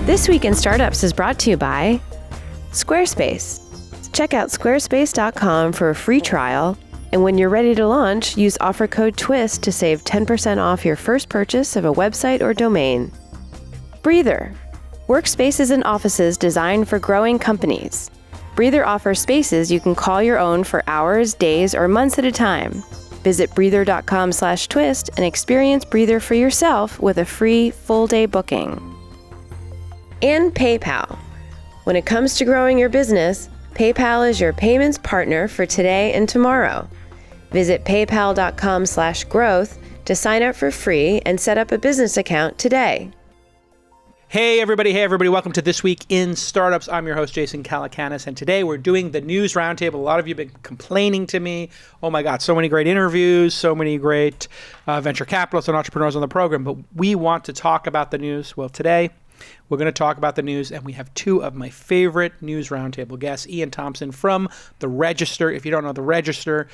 This Week in Startups is brought to you by Squarespace. Check out squarespace.com for a free trial, and when you're ready to launch, use offer code TWIST to save 10% off your first purchase of a website or domain. Breather. Workspaces and offices designed for growing companies. Breather offers spaces you can call your own for hours, days, or months at a time. Visit breather.com/twist and experience Breather for yourself with a free full-day booking. And PayPal. When it comes to growing your business, PayPal is your payments partner for today and tomorrow. Visit paypal.com/growth to sign up for free and set up a business account today. Hey everybody, welcome to This Week in Startups. I'm your host, Jason Calacanis, and today we're doing the News Roundtable. A lot of you have been complaining to me, oh my God, so many great interviews, so many great venture capitalists and entrepreneurs on the program, but we want to talk about the news. Well, today, we're going to talk about the news, and we have two of my favorite News Roundtable guests, IainThomson from The Register. If you don't know The Register,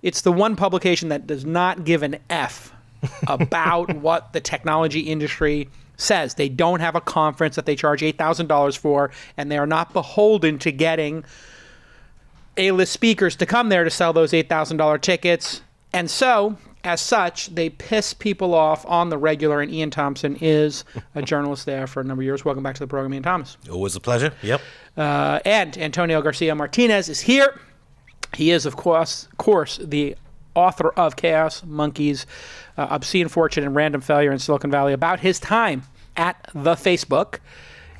it's the one publication that does not give an F about what the technology industry says. They don't have a conference that they charge $8,000 for, and they are not beholden to getting A-list speakers to come there to sell those $8,000 tickets. And so, as such, they piss people off on the regular, and IainThomson is a journalist there for a number of years. Welcome back to the program, Iain Thomas. Always a pleasure. Yep. And AntonioGarcíaMartínez is here. He is, of course, the author of Chaos Monkeys, Obscene Fortune and Random Failure in Silicon Valley, about his time at the Facebook.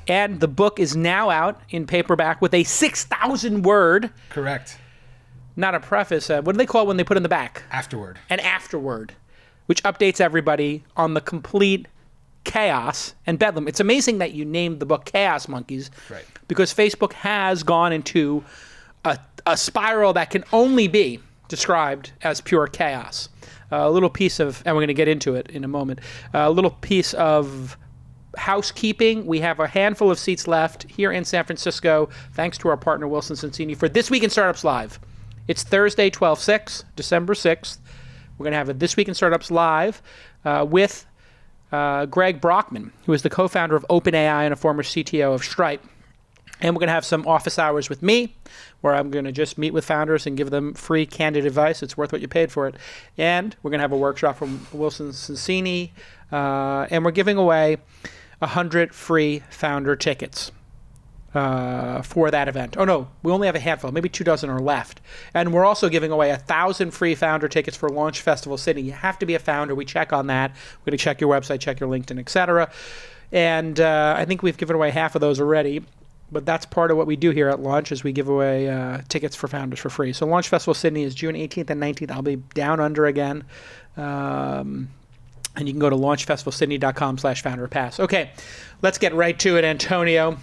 And the book is now out in paperback with a 6,000-word. Correct. Not a preface. What do they call it when they put in the back? Afterword. An afterword, which updates everybody on the complete chaos and bedlam. It's amazing that you named the book Chaos Monkeys, right? Because Facebook has gone into a spiral that can only be described as pure chaos. A little piece of, and we're going to get into it in a moment, a little piece of housekeeping. We have a handful of seats left here in San Francisco, thanks to our partner Wilson Sonsini, for This Week in Startups Live. It's Thursday, December 6th. We're going to have a This Week in Startups Live with Greg Brockman, who is the co-founder of OpenAI and a former CTO of Stripe. And we're going to have some office hours with me, where I'm going to just meet with founders and give them free, candid advice. It's worth what you paid for it. And we're going to have a workshop from Wilson Sonsini, and we're giving away 100 free founder tickets for that event. Oh no, we only have a handful, maybe 24 are left. And we're also giving away 1,000 free founder tickets for Launch Festival Sydney. You have to be a founder. We check on that. We're going to check your website, check your LinkedIn, etc. And I think we've given away half of those already. But that's part of what we do here at Launch, is we give away tickets for founders for free. So Launch Festival Sydney is June 18th and 19th. I'll be down under again. And you can go to launchfestivalsydney.com/founderpass. Okay, let's get right to it, Antonio.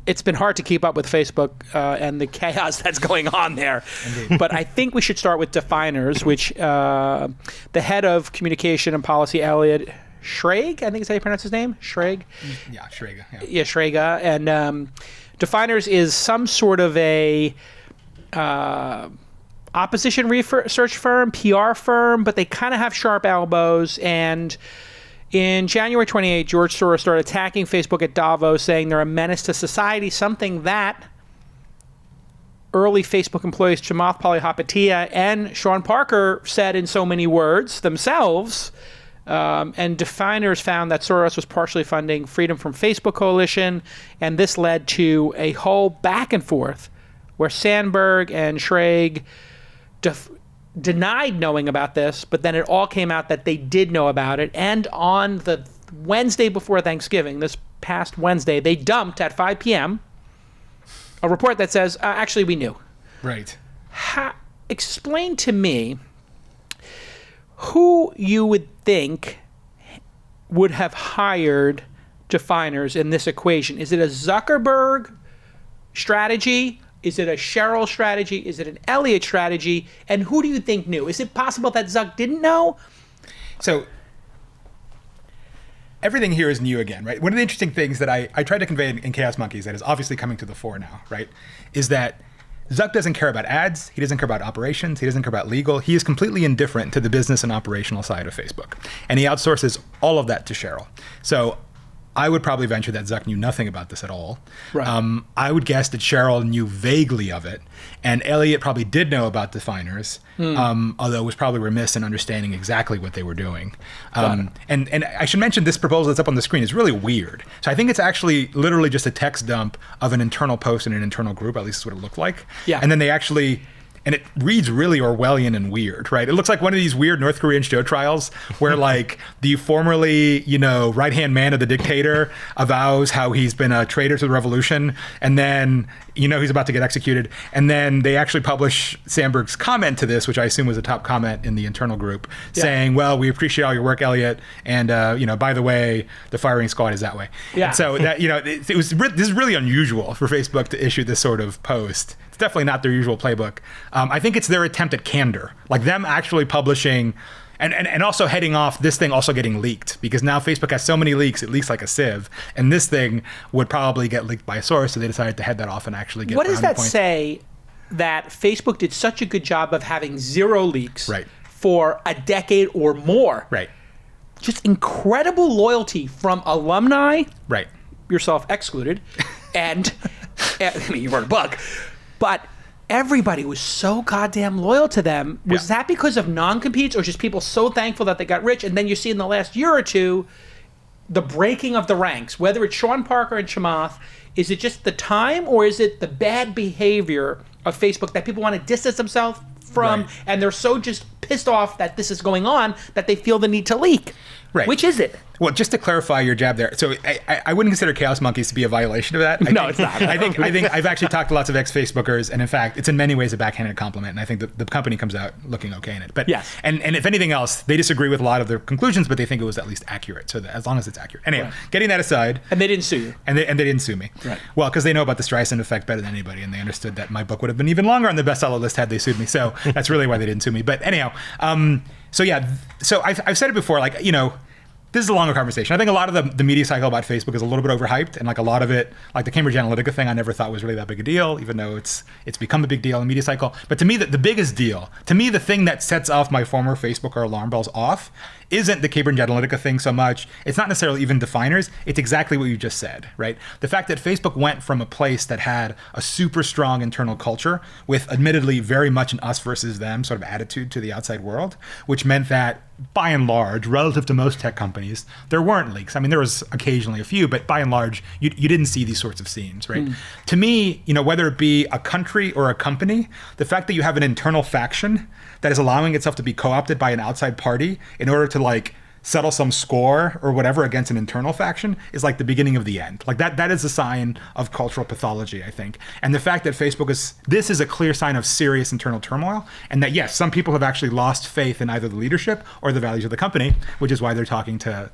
It's been hard to keep up with Facebook and the chaos that's going on there. Indeed. But I think we should start with Definers, which the head of communication and policy, Elliot Schrage, I think is how you pronounce his name? Schrage? Yeah, Schrage. Yeah, Schrage. And Definers is some sort of a opposition research firm, PR firm, but they kind of have sharp elbows. And in January 28, George Soros started attacking Facebook at Davos, saying they're a menace to society, something that early Facebook employees Chamath Palihapitiya and Sean Parker said in so many words themselves. And Definers found that Soros was partially funding Freedom from Facebook Coalition, and this led to a whole back and forth where Sandberg and Schrage denied knowing about this, but then it all came out that they did know about it. And on the Wednesday before Thanksgiving, this past Wednesday, they dumped at 5 p.m. a report that says, actually, we knew. Right. Explain to me who you would think would have hired Definers in this equation. Is it a Zuckerberg strategy? Is it a Sheryl strategy? Is it an Elliott strategy? And who do you think knew? Is it possible that Zuck didn't know? So everything here is new again, right? One of the interesting things that I tried to convey in Chaos Monkeys that is obviously coming to the fore now, right, is that Zuck doesn't care about ads. He doesn't care about operations. He doesn't care about legal. He is completely indifferent to the business and operational side of Facebook. And he outsources all of that to Sheryl. So I would probably venture that Zuck knew nothing about this at all. Right. I would guess that Cheryl knew vaguely of it, and Elliot probably did know about definers, although was probably remiss in understanding exactly what they were doing. And I should mention this proposal that's up on the screen is really weird. So I think it's actually literally just a text dump of an internal post in an internal group, at least is what it looked like. Yeah. And then they actually... And it reads really Orwellian and weird, right? It looks like one of these weird North Korean show trials where like the formerly, right-hand man of the dictator avows how he's been a traitor to the revolution. And then, he's about to get executed. And then they actually publish Sandberg's comment to this, which I assume was a top comment in the internal group, saying, well, we appreciate all your work, Elliot. And, by the way, the firing squad is that way. Yeah. And so that, this is really unusual for Facebook to issue this sort of post. It's definitely not their usual playbook. I think it's their attempt at candor, like them actually publishing and also heading off this thing also getting leaked, because now Facebook has so many leaks, it leaks like a sieve. And this thing would probably get leaked by a source, so they decided to head that off and actually get What does that points. say that Facebook did such a good job of having zero leaks Right. for a decade or more? Right. Just incredible loyalty from alumni, Right. yourself excluded, and you wrote a book, but everybody was so goddamn loyal to them. Was that because of non-competes or just people so thankful that they got rich? And then you see in the last year or two, the breaking of the ranks, whether it's Sean Parker and Chamath, is it just the time or is it the bad behavior of Facebook that people want to distance themselves from, Right. and they're so just pissed off that this is going on that they feel the need to leak? Right. Which is it? Well, just to clarify your jab there, so I wouldn't consider Chaos Monkeys to be a violation of that. It's not. I think I've actually talked to lots of ex-Facebookers, and in fact, it's in many ways a backhanded compliment, and I think the company comes out looking okay in it. But Yes. and if anything else, they disagree with a lot of their conclusions, but they think it was at least accurate. So that, as long as it's accurate. Anyway, getting that aside, And they didn't sue you. and they didn't sue me. Right. Well, because they know about the Streisand effect better than anybody, and they understood that my book would have been even longer on the bestseller list had they sued me. So that's really why they didn't sue me. But anyhow, so I've said it before, like, this is a longer conversation. I think a lot of the media cycle about Facebook is a little bit overhyped, and like a lot of it, like the Cambridge Analytica thing, I never thought was really that big a deal, even though it's become a big deal in the media cycle. But to me, the biggest deal, the thing that sets off my former Facebooker alarm bells off, isn't the Cambridge Analytica thing so much. It's not necessarily even definers. It's exactly what you just said, right? The fact that Facebook went from a place that had a super strong internal culture with admittedly very much an us versus them sort of attitude to the outside world, which meant that by and large, relative to most tech companies, there weren't leaks. I mean, there was occasionally a few, but by and large, you didn't see these sorts of scenes, right? To me, whether it be a country or a company, the fact that you have an internal faction that is allowing itself to be co-opted by an outside party in order to like settle some score or whatever against an internal faction is like the beginning of the end. Like that is a sign of cultural pathology, I think. And the fact that Facebook this is a clear sign of serious internal turmoil, and that yes, some people have actually lost faith in either the leadership or the values of the company, which is why they're talking to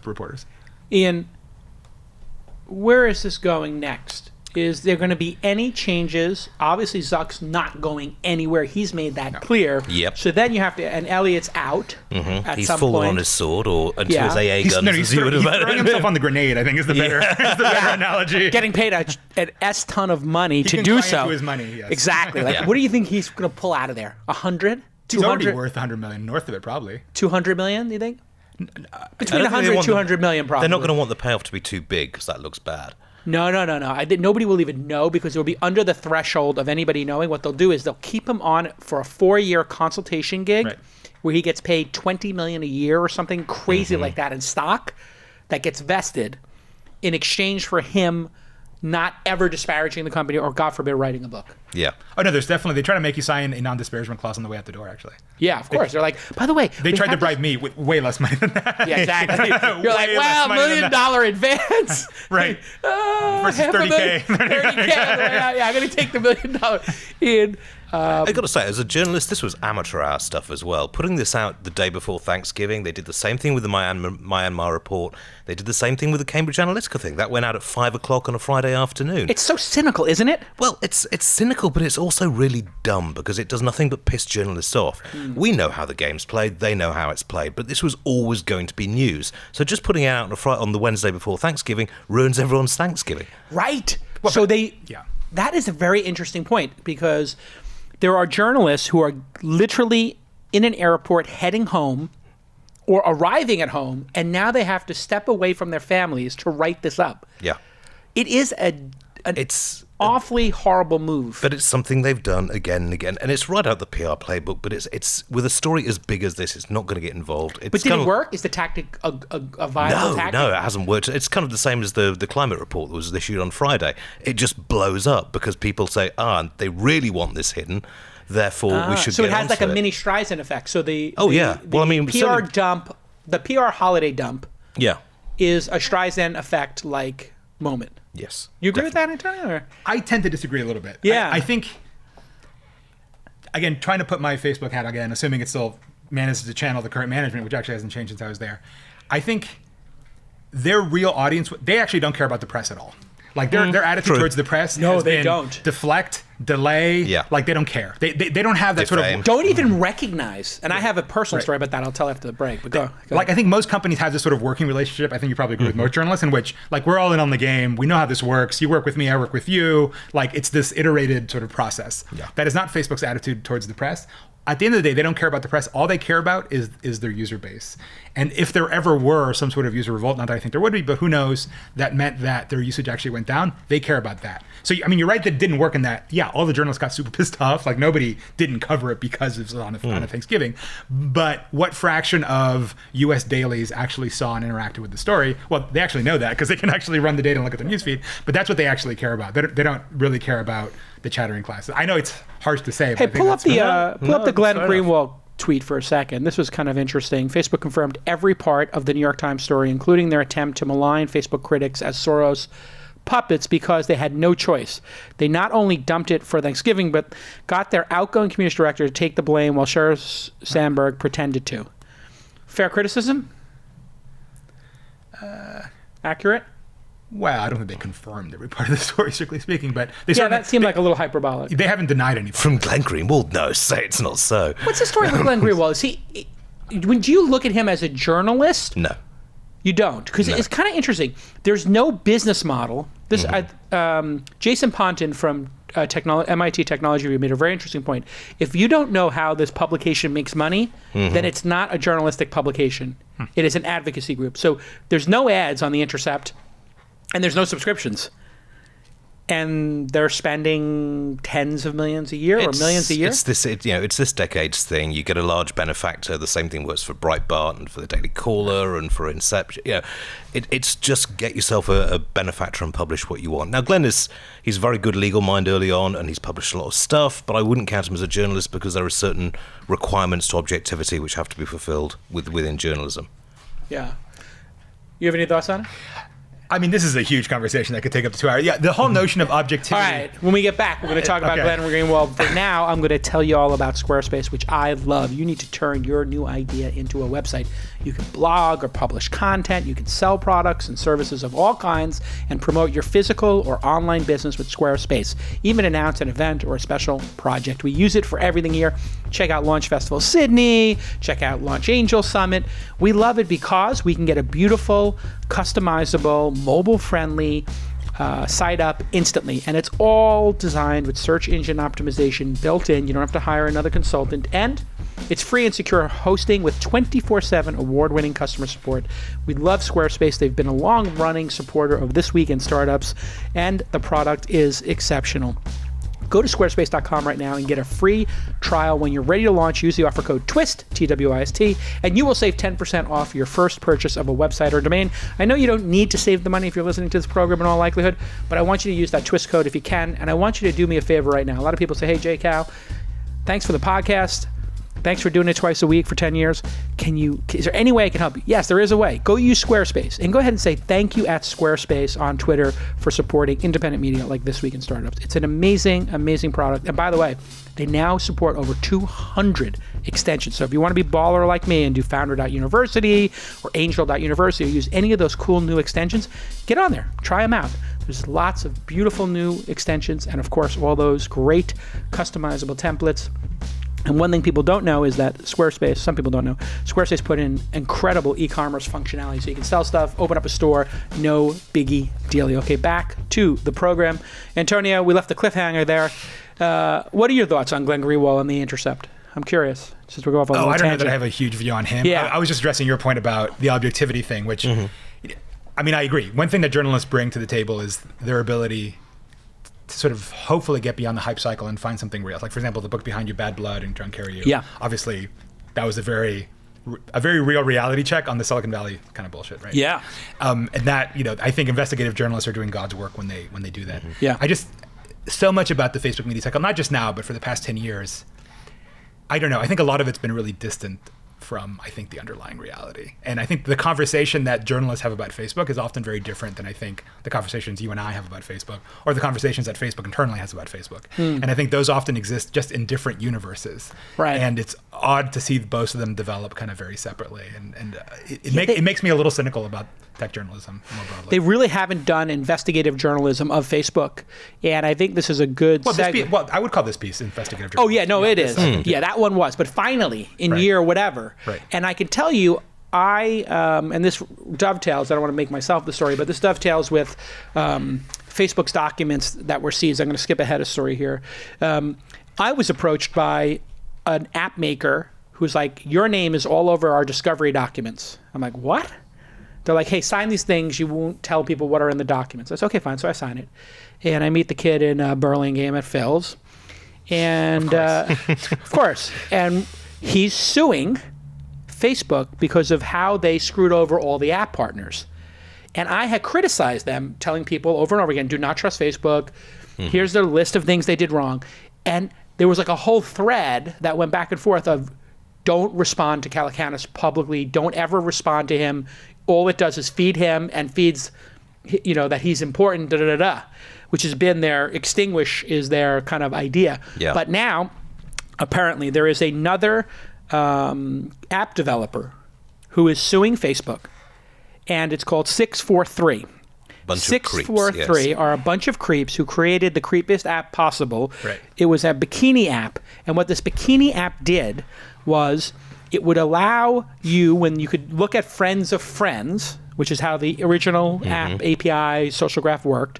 reporters. Ian, where is this going next? Is there going to be any changes? Obviously, Zuck's not going anywhere. He's made that clear. Yep. So then you have to, and Elliot's out at He's some fallen point. on his sword, or until his AA guns. He's throwing himself on the grenade, I think is the better, analogy. Getting paid an S ton of money to can do cry so. into his money, yes. Exactly. Like, Yeah. what do you think he's going to pull out of there? 100? He's already 200? worth 100 million, north of it probably. 200 million, do you think? Between I don't think 100 they and want 200 million, probably. They're not going to want the payoff to be too big because that looks bad. No. Nobody will even know because it will be under the threshold of anybody knowing. What they'll do is they'll keep him on for a 4-year consultation gig Right. where he gets paid $20 million a year or something crazy like that in stock that gets vested in exchange for him not ever disparaging the company or, God forbid, writing a book. Yeah. Oh no, there's definitely, they try to make you sign a non-disparagement clause on the way out the door, actually. Yeah, of course. They're like, by the way, They we tried to have bribe me with way less money than that. Yeah, exactly. You're like, Way well, less money than $1 million advance. Right. Versus $30,000. 30K. $30K. Yeah, I'm going to take the $1 million in. I got to say, as a journalist, this was amateur hour stuff as well. Putting this out the day before Thanksgiving, they did the same thing with the Myanmar report. They did the same thing with the Cambridge Analytica thing. That went out at 5 o'clock on a Friday afternoon. It's so cynical, isn't it? Well, it's cynical, but it's also really dumb because it does nothing but piss journalists off. We know how the game's played, they know how it's played, but this was always going to be news. So just putting it out on the Wednesday before Thanksgiving ruins everyone's Thanksgiving. Right. Well, So yeah. that is a very interesting point because there are journalists who are literally in an airport heading home or arriving at home, and now they have to step away from their families to write this up. Yeah. It is it's awfully horrible move. But it's something they've done again and again, and it's right out the PR playbook. But it's with a story as big as this, it's not going to get involved. But did it work? Is the tactic a viable tactic? No, it hasn't worked. It's kind of the same as the climate report that was issued on Friday. It just blows up because people say, they really want this hidden. Therefore, we should. So get it has like a it. mini Streisand effect. So the PR dump, the PR holiday dump, is a Streisand effect like moment. Yes. You agree with that, Antonio? Or? I tend to disagree a little bit. Yeah. I think, again, trying to put my Facebook hat again, assuming it still manages to channel the current management, which actually hasn't changed since I was there. I think their real audience, they actually don't care about the press at all. Like their attitude towards the press has been don't. Deflect, delay, like they don't care. They don't have that sort of... Don't even recognize, and I have a personal story about that I'll tell after the break, but go like, I think most companies have this sort of working relationship, I think you probably agree with most journalists, in which, like, we're all in on the game, we know how this works, you work with me, I work with you, like, it's this iterated sort of process. That is not Facebook's attitude towards the press. At the end of the day, they don't care about the press. All they care about is their user base. And if there ever were some sort of user revolt, not that I think there would be, but who knows, that meant that their usage actually went down, they care about that. So, I mean, you're right that it didn't work in that, all the journalists got super pissed off. Like, nobody didn't cover it because it was on a Thanksgiving. But what fraction of US dailies actually saw and interacted with the story? Well, they actually know that because they can actually run the data and look at the newsfeed. But that's what they actually care about. They don't really care about the chattering classes. I know it's harsh to say. Hey, but pull up the Glenn Greenwald tweet for a second. This was kind of interesting. Facebook confirmed every part of the New York Times story, including their attempt to malign Facebook critics as Soros puppets because they had no choice. They not only dumped it for Thanksgiving, but got their outgoing communications director to take the blame while Sheryl Sandberg pretended to. Fair criticism? Accurate? Well, I don't think they confirmed every part of the story, strictly speaking, but they that seemed like a little hyperbolic. They haven't denied anything. From Glenn Greenwald, no, say it's not so. What's the story with Glenn Greenwald? Do you look at him as a journalist? No. You don't, because it's kind of interesting. There's no business model. This Jason Ponton from MIT Technology Review made a very interesting point. If you don't know how this publication makes money, then it's not a journalistic publication. It is an advocacy group. So there's no ads on The Intercept, and there's no subscriptions. And they're spending tens of millions a year or millions a year. It's this decade's thing. You get a large benefactor. The same thing works for Breitbart and for the Daily Caller and for Inception. It's just get yourself a benefactor and publish what you want. Now, Glenn he's a very good legal mind early on, and he's published a lot of stuff. But I wouldn't count him as a journalist because there are certain requirements to objectivity which have to be fulfilled within journalism. Yeah. You have any thoughts on it? I mean, this is a huge conversation that could take up to 2 hours. Yeah, the whole notion of objectivity. All right, when we get back, we're going to talk about Glenn Greenwald. For now, I'm going to tell you all about Squarespace, which I love. You need to turn your new idea into a website. You can blog or publish content. You can sell products and services of all kinds and promote your physical or online business with Squarespace. Even announce an event or a special project. We use it for everything here. Check out Launch Festival Sydney. Check out Launch Angel Summit. We love it because we can get a beautiful, customizable, mobile-friendly site up instantly. And it's all designed with search engine optimization built in. You don't have to hire another consultant. And it's free and secure hosting with 24/7 award-winning customer support. We love Squarespace. They've been a long-running supporter of This Week in Startups, and the product is exceptional. Go to squarespace.com right now and get a free trial. When you're ready to launch, use the offer code TWIST, TWIST, and you will save 10% off your first purchase of a website or domain. I know you don't need to save the money if you're listening to this program in all likelihood, but I want you to use that TWIST code if you can, and I want you to do me a favor right now. A lot of people say, hey, J. Cal, thanks for the podcast. Thanks for doing it twice a week for 10 years. Is there any way I can help you? Yes, there is a way. Go use Squarespace and go ahead and say thank you at Squarespace on Twitter for supporting independent media like This Week in Startups. It's an amazing, amazing product. And by the way, they now support over 200 extensions. So if you want to be baller like me and do founder.university or angel.university or use any of those cool new extensions, get on there. Try them out. There's lots of beautiful new extensions and, of course, all those great customizable templates. And one thing people don't know is that Squarespace, some people don't know, Squarespace put in incredible e-commerce functionality. So you can sell stuff, open up a store, no biggie dealie. Okay, back to the program. Antonio, we left the cliffhanger there. What are your thoughts on Glenn Greenwald and The Intercept? I'm curious. Just to go off on a Oh, little I don't know tangent. that I have a huge view on him. Yeah. I was just addressing your point about the objectivity thing, which, I mean, I agree. One thing that journalists bring to the table is their ability to sort of hopefully get beyond the hype cycle and find something real. Like, for example, the book behind you, Bad Blood and Drunk Carry You. Yeah. Obviously, that was a very real reality check on the Silicon Valley kind of bullshit, right? Yeah. And that, I think investigative journalists are doing God's work when they do that. Yeah. I just, so much about the Facebook media cycle, not just now, but for the past 10 years, I don't know. I think a lot of it's been really distant from, I think, the underlying reality. And I think the conversation that journalists have about Facebook is often very different than I think the conversations you and I have about Facebook, or the conversations that Facebook internally has about Facebook. And I think those often exist just in different universes. Right. And it's odd to see both of them develop kind of very separately. And it makes me a little cynical about tech journalism more broadly. They really haven't done investigative journalism of Facebook, and I think this is a good segue. I would call this piece investigative Oh journalism. yeah, no, it is. Yeah, that one was. But finally, in Right. year whatever, Right. and I can tell you, and this dovetails. I don't want to make myself the story, but this dovetails with Facebook's documents that were seized. I'm going to skip ahead a story here. I was approached by an app maker who's like, "Your name is all over our discovery documents." I'm like, "What?" They're like, "Hey, sign these things. You won't tell people what are in the documents." I said, "Okay, fine." So I sign it, and I meet the kid in Burlingame at Phil's, and of course, and he's suing Facebook because of how they screwed over all the app partners. And I had criticized them, telling people over and over again, do not trust Facebook. Here's their list of things they did wrong. And there was like a whole thread that went back and forth of, don't respond to Calacanis publicly. Don't ever respond to him. All it does is feed him and feeds, that he's important, which has been extinguish is their kind of idea. Yeah. But now, apparently, there is another app developer who is suing Facebook, and it's called 643. Bunch of creeps, 643 yes. are a bunch of creeps who created the creepiest app possible. Right. It was a bikini app, and what this bikini app did was it would allow you, when you could look at friends of friends, which is how the original app API social graph worked,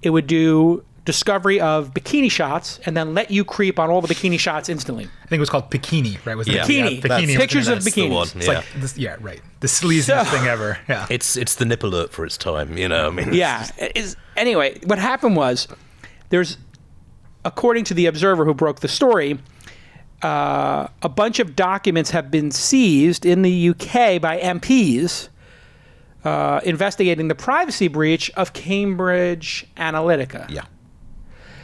it would do discovery of bikini shots and then let you creep on all the bikini shots instantly. I think it was called Bikini, right? Was Yeah. Bikini. Bikini. Pictures of That's the one, bikinis. It's yeah. like this, right. The sleaziest thing ever. Yeah. It's the nip alert for its time, I mean. Yeah. Anyway, what happened was, according to the Observer who broke the story, a bunch of documents have been seized in the UK by MPs investigating the privacy breach of Cambridge Analytica. Yeah.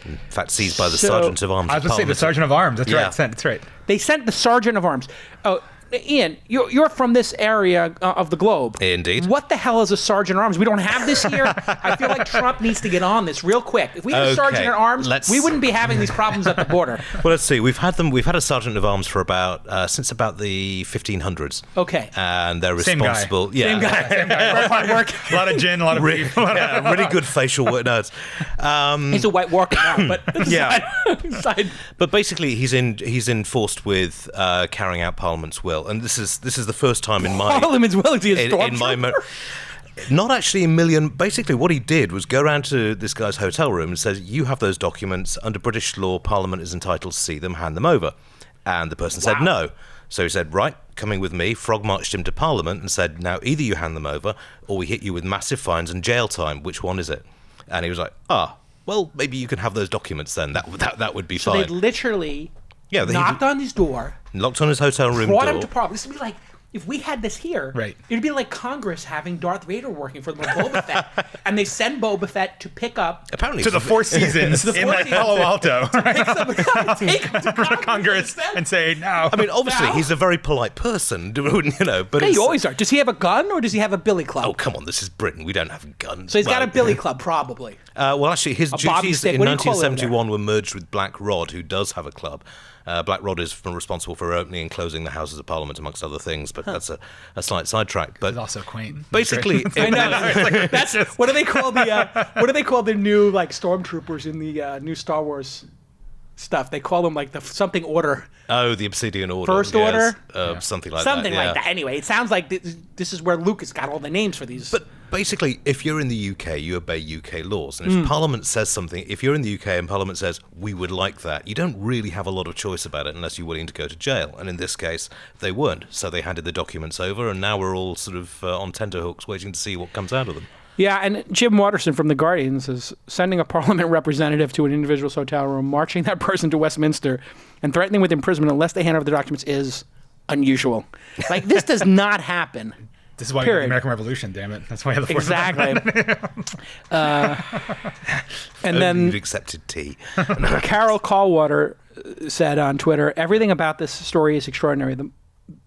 In fact, seized by the So- Sergeant of Arms. I was going to say the Sergeant of Arms. That's Yeah. right. That's right. They sent the Sergeant of Arms. Oh, Ian, you're from this area of the globe. Indeed. What the hell is a Sergeant at Arms? We don't have this here. I feel like Trump needs to get on this real quick. If we had a Sergeant at Arms, we wouldn't be having these problems at the border. Well, let's see. We've had a Sergeant of Arms for since about the 1500s. Okay. And they're Same guy. responsible. Yeah. Same guy. Very hard work. A lot of gin, a lot of beef. Yeah, really good facial work. No, it's, He's a white worker now, but Yeah. side. but basically, he's enforced with carrying out Parliament's will, and this is the first time in my Parliament's will to be a in my stormtrooper. not actually a million. Basically, what he did was go around to this guy's hotel room and says, "You have those documents under British law. Parliament is entitled to see them. Hand them over." And the person said no. So he said, "Right, coming with me." Frog marched him to Parliament and said, "Now either you hand them over, or we hit you with massive fines and jail time. Which one is it?" And he was like, well, maybe you can have those documents then. That would be So fine." they literally Yeah, knocked on his door, Locked on his hotel room brought door. him to Parliament. This would be like, if we had this here, Right. it'd be like Congress having Darth Vader working for them, or Boba Fett, and they send Boba Fett to pick up Apparently, To the Four Seasons The in Four like Seasons. Palo Alto. take him to Congress and say no. I mean, obviously, Now? he's a very polite person, But Yeah, it's, you always are. Does he have a gun or does he have a billy club? oh, come on, this is Britain. We don't have guns. So he's got a Well, billy club, probably. Well, actually, his bobby duties stick. in What do you call it 1971 were merged with Black Rod, who does have a club. Black Rod is responsible for opening and closing the Houses of Parliament, amongst other things, but that's a slight sidetrack. But It's also quaint. basically, I know. That's what do they call the new like stormtroopers in the new Star Wars stuff. They call them like the something order. Oh, the Obsidian Order. First Order? Something like Something that. Yeah. like that. Anyway, it sounds like this is where Lucas got all the names for these. But basically, if you're in the UK, you obey UK laws. And if Parliament says something, if you're in the UK and Parliament says, we would like that, you don't really have a lot of choice about it unless you're willing to go to jail. And in this case, they weren't. So they handed the documents over, and now we're all sort of on tenterhooks waiting to see what comes out of them. Yeah, and Jim Watterson from The Guardian says, sending a Parliament representative to an individual's hotel room, marching that person to Westminster, and threatening with imprisonment unless they hand over the documents is unusual. Like, this does not happen. This is why you have the American Revolution, damn it. That's why you have the Fourth Amendment. And then you've accepted tea. Carol Callwater said on Twitter, everything about this story is extraordinary.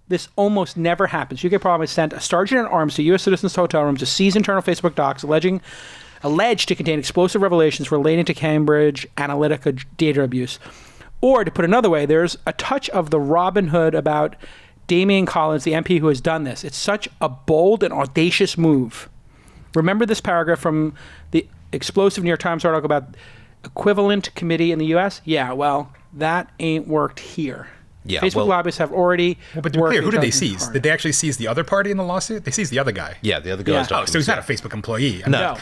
This almost never happens. UK Parliament sent a sergeant at arms to U.S. citizens' hotel rooms to seize internal Facebook docs alleged to contain explosive revelations relating to Cambridge Analytica data abuse. Or, to put another way, there's a touch of the Robin Hood about Damian Collins, the MP who has done this. It's such a bold and audacious move. Remember this paragraph from the explosive New York Times article about equivalent committee in the U.S.? Yeah, well, that ain't worked here. Yeah, Facebook lobbyists have already but to be clear, who did they seize? Did they actually seize the other party in the lawsuit? They seized the other guy. Yeah, the other guy's Oh, so he's not a Facebook employee. I mean, No.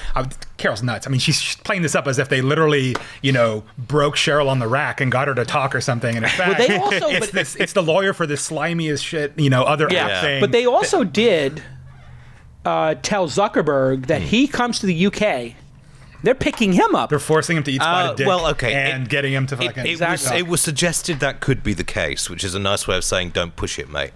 Carol's nuts. I mean, she's playing this up as if they literally, broke Cheryl on the rack and got her to talk or something. And in fact, they also- it's the lawyer for this slimy as shit, other app thing. But they also did tell Zuckerberg that he comes to the UK. They're picking him up. They're forcing him to eat spotted dick okay. and getting him to fucking... It was suggested that could be the case, which is a nice way of saying, don't push it, mate.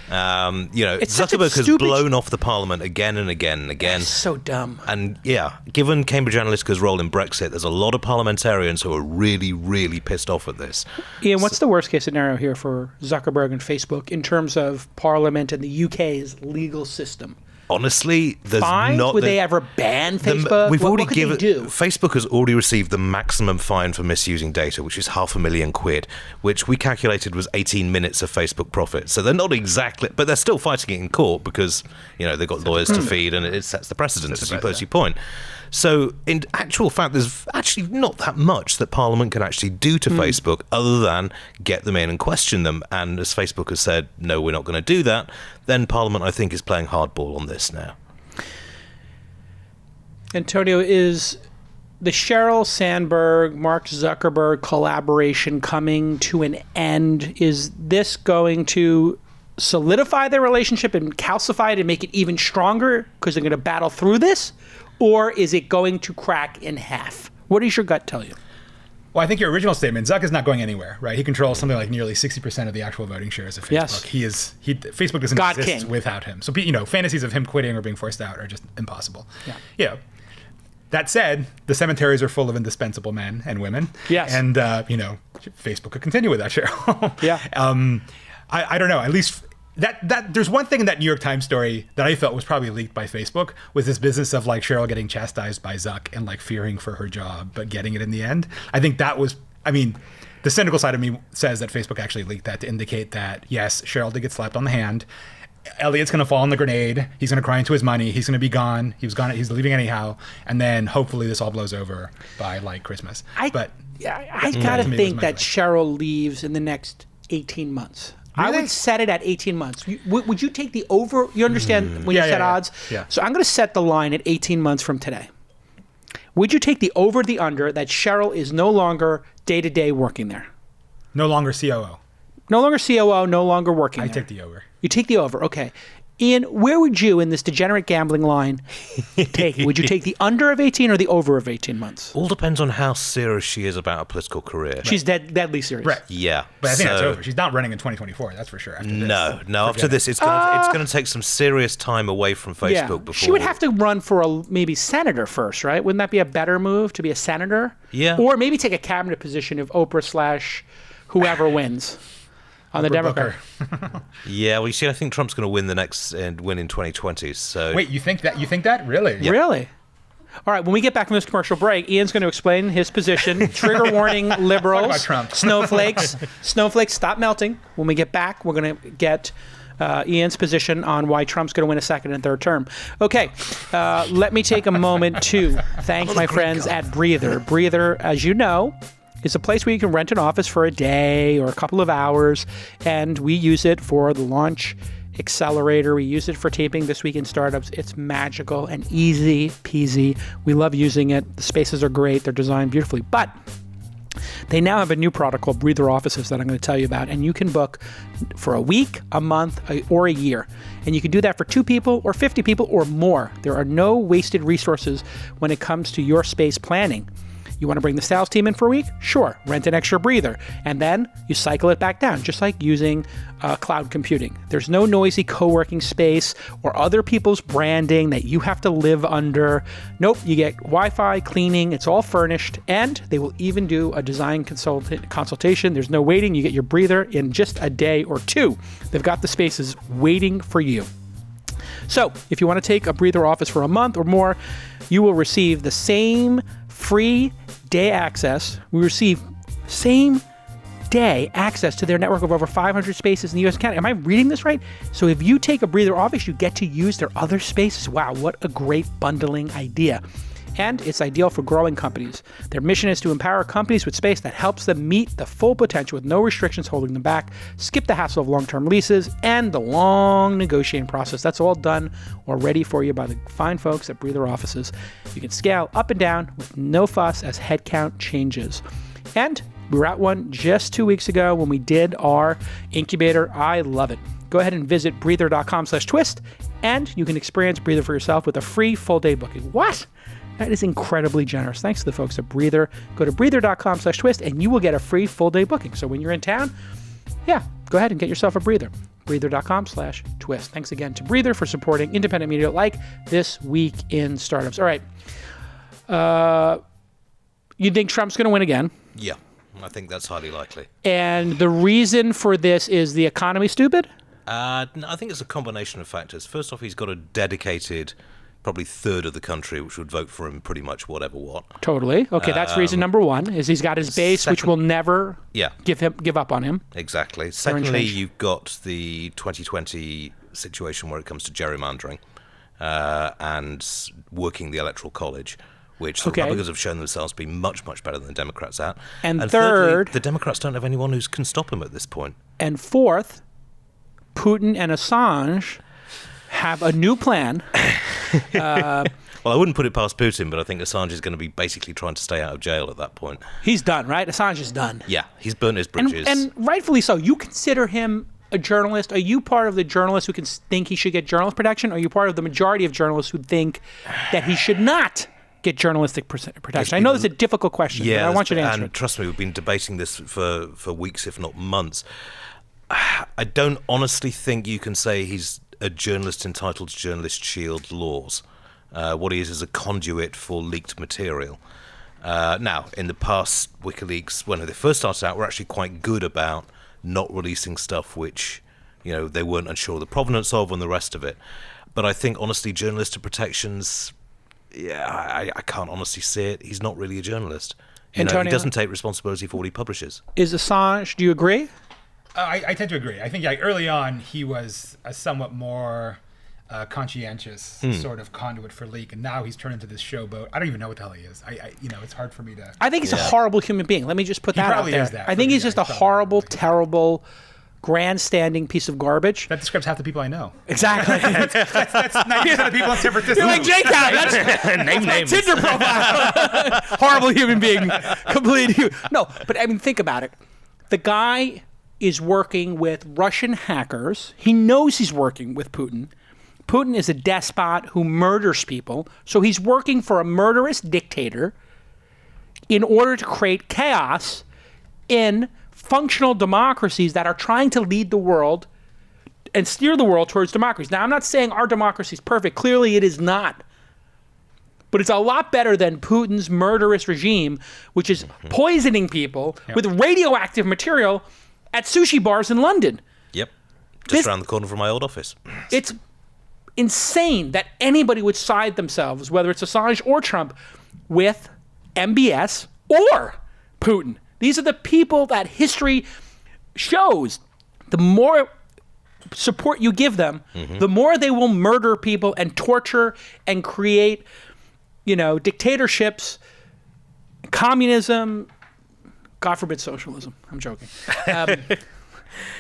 Zuckerberg has blown off the Parliament again and again and again. That's so dumb. And yeah, given Cambridge Analytica's role in Brexit, there's a lot of parliamentarians who are really, really pissed off at this. Ian, what's the worst case scenario here for Zuckerberg and Facebook in terms of Parliament and the UK's legal system? Honestly, there's Fines? not. Would they ever ban Facebook? What could they do? Facebook has already received the maximum fine for misusing data, which is £500,000, which we calculated was 18 minutes of Facebook profit. So they're not exactly, but they're still fighting it in court because they've got lawyers to feed, and it sets the precedent, as you point. So in actual fact, there's actually not that much that Parliament can actually do to Facebook other than get them in and question them. And as Facebook has said, no, we're not going to do that, then Parliament, I think, is playing hardball on this now. Antonio, is the Sheryl Sandberg, Mark Zuckerberg collaboration coming to an end? Is this going to solidify their relationship and calcify it and make it even stronger because they're going to battle through this? Or is it going to crack in half? What does your gut tell you? Well, I think your original statement, Zuck is not going anywhere, right? He controls something like nearly 60% of the actual voting shares of Facebook. Yes. Facebook doesn't God exist King. without him. So, fantasies of him quitting or being forced out are just impossible. Yeah. That said, the cemeteries are full of indispensable men and women. Yes. And, Facebook could continue with that, Cheryl. Yeah. I don't know. At least that there's one thing in that New York Times story that I felt was probably leaked by Facebook, was this business of like Cheryl getting chastised by Zuck and like fearing for her job, but getting it in the end. I think that was, the cynical side of me says that Facebook actually leaked that to indicate that, yes, Cheryl did get slapped on the hand. Elliot's going to fall on the grenade. He's going to cry into his money. He's going to be gone. He's leaving anyhow. And then hopefully this all blows over by like Christmas. I gotta think that Cheryl leaves in the next 18 months. Really? I would set it at 18 months. Would you take the over? You understand when you set odds? Yeah. So I'm going to set the line at 18 months from today. Would you take the over, the under, that Cheryl is no longer day-to-day working there? No longer COO. No longer COO, no longer working there. I take the over. You take the over, okay. Ian, where would you, in this degenerate gambling line, take it? Would you take the under of 18 or the over of 18 months? All depends on how serious she is about a political career. She's deadly serious. Right. Yeah. But I think that's over. She's not running in 2024, that's for sure. After this. No. After this, it's going to take some serious time away from Facebook before... She would have to run for maybe senator first, right? Wouldn't that be a better move, to be a senator? Yeah. Or maybe take a cabinet position if Oprah / whoever wins. On the Democrat. Yeah, well, you see, I think Trump's going to win win in 2020. So wait, you think that? Really? Yeah. Really? All right, when we get back from this commercial break, Ian's going to explain his position. Trigger warning, liberals, Talk about Trump. snowflakes, stop melting. When we get back, we're going to get Ian's position on why Trump's going to win a second and third term. Okay, let me take a moment to thank my friends at Breather. Breather, as you know, is a place where you can rent an office for a day or a couple of hours, and we use it for the launch accelerator. We use it for taping This Week in Startups. It's magical and easy peasy. We love using it. The spaces are great. They're designed beautifully. But they now have a new product called Breather Offices that I'm going to tell you about, and you can book for a week, a month, or a year. And you can do that for 2 people or 50 people or more. There are no wasted resources when it comes to your space planning. You want to bring the sales team in for a week? Sure, rent an extra breather. And then you cycle it back down, just like using cloud computing. There's no noisy co-working space or other people's branding that you have to live under. Nope, you get Wi-Fi, cleaning, it's all furnished, and they will even do a design consultation. There's no waiting. You get your breather in just a day or 2. They've got the spaces waiting for you. So if you want to take a breather office for a month or more, you will receive the same free day access. We receive same day access to their network of over 500 spaces in the US and Canada. Am I reading this right? So if you take a breather office, you get to use their other spaces. Wow, what a great bundling idea. And it's ideal for growing companies. Their mission is to empower companies with space that helps them meet the full potential with no restrictions holding them back, skip the hassle of long-term leases, and the long negotiating process. That's all done or ready for you by the fine folks at Breather Offices. You can scale up and down with no fuss as headcount changes. And we were at one just 2 weeks ago when we did our incubator. I love it. Go ahead and visit breather.com/twist, and you can experience Breather for yourself with a free full-day booking. What? That is incredibly generous. Thanks to the folks at Breather. Go to breather.com/twist and you will get a free full-day booking. So when you're in town, go ahead and get yourself a breather. Breather.com/twist. Thanks again to Breather for supporting independent media like This Week in Startups. All right. You think Trump's going to win again? Yeah, I think that's highly likely. And the reason for this is the economy stupid? I think it's a combination of factors. First off, he's got a dedicated, probably third of the country, which would vote for him pretty much whatever what. Totally. Okay, that's reason number one, is he's got his base, which will never give up on him. Exactly. Secondly, you've got the 2020 situation where it comes to gerrymandering and working the Electoral College, which the Republicans have shown themselves to be much, much better than the Democrats at. And third, thirdly, the Democrats don't have anyone who can stop him at this point. And fourth, Putin and Assange have a new plan. Well, I wouldn't put it past Putin, but I think Assange is going to be basically trying to stay out of jail at that point. He's done, right? Assange is done. Yeah, he's burnt his bridges. And rightfully so. You consider him a journalist. Are you part of the journalists who can think he should get journalist protection? Or are you part of the majority of journalists who think that he should not get journalistic protection? I know it's a difficult question, but I want you to answer it. Trust me, we've been debating this for weeks, if not months. I don't honestly think you can say he's a journalist entitled to Journalist Shield laws. What he is a conduit for leaked material. Now, in the past, WikiLeaks, when they first started out, were actually quite good about not releasing stuff which, they weren't unsure of the provenance of and the rest of it. But I think, honestly, journalistic protections, I can't honestly see it. He's not really a journalist. He doesn't take responsibility for what he publishes. Is Assange, do you agree? I tend to agree. I think early on he was a somewhat more conscientious sort of conduit for leak, and now he's turned into this showboat. I don't even know what the hell he is. It's hard for me to. I think he's a horrible human being. Let me just put that out there. Is that I think he's just a horrible, terrible, grandstanding piece of garbage. That describes half the people I know. Exactly. that's 90% of the people in San Francisco. You're like J-Cow. That's Name my names. Tinder profile. Horrible human being. Complete. No, but I mean, think about it. The guy is working with Russian hackers. He knows he's working with Putin. Putin is a despot who murders people. So he's working for a murderous dictator in order to create chaos in functional democracies that are trying to lead the world and steer the world towards democracy. Now, I'm not saying our democracy is perfect. Clearly, it is not. But it's a lot better than Putin's murderous regime, which is poisoning people with radioactive material at sushi bars in London. Yep. Just around the corner from my old office. It's insane that anybody would side themselves, whether it's Assange or Trump, with MBS or Putin. These are the people that history shows. The more support you give them, the more they will murder people and torture and create, dictatorships, communism, God forbid socialism. I'm joking.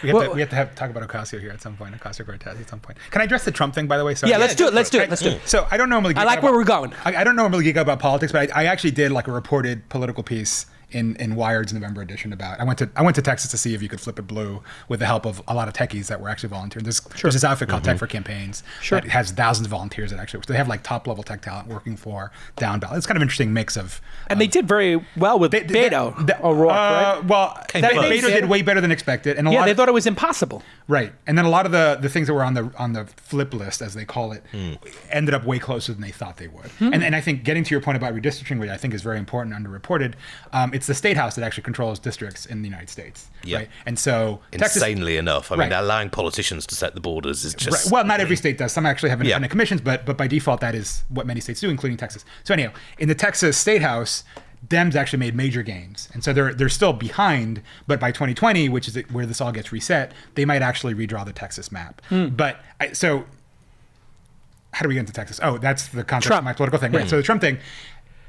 We have to talk about Ocasio here at some point. Ocasio-Cortez at some point. Can I address the Trump thing, by the way? Sorry. Yeah, let's do it. Let's do it. So I don't normally. I like where we're going. I don't normally geek out about politics, but I actually did like a reported political piece in Wired's November edition about. I went to Texas to see if you could flip it blue with the help of a lot of techies that were actually volunteering. There's this outfit called Tech for Campaigns that has thousands of volunteers that actually. They have like top level tech talent working for down ballot. It's kind of an interesting mix of. And they did very well with Beto O'Rourke, right? Well, Beto did way better than expected, and they thought it was impossible. Right, and then a lot of the things that were on the flip list, as they call it, ended up way closer than they thought they would. And I think getting to your point about redistricting, which I think is very important, underreported, it's the state house that actually controls districts in the United States. Yeah. Right, and so insanely enough, I mean, allowing politicians to set the borders is just well, not every state does. Some actually have independent commissions, but by default, that is what many states do, including Texas. So anyhow, in the Texas state house, Dems actually made major gains, and so they're still behind. But by 2020, which is where this all gets reset, they might actually redraw the Texas map. But so how do we get into Texas? Oh, that's the context of my political thing, right? So the Trump thing.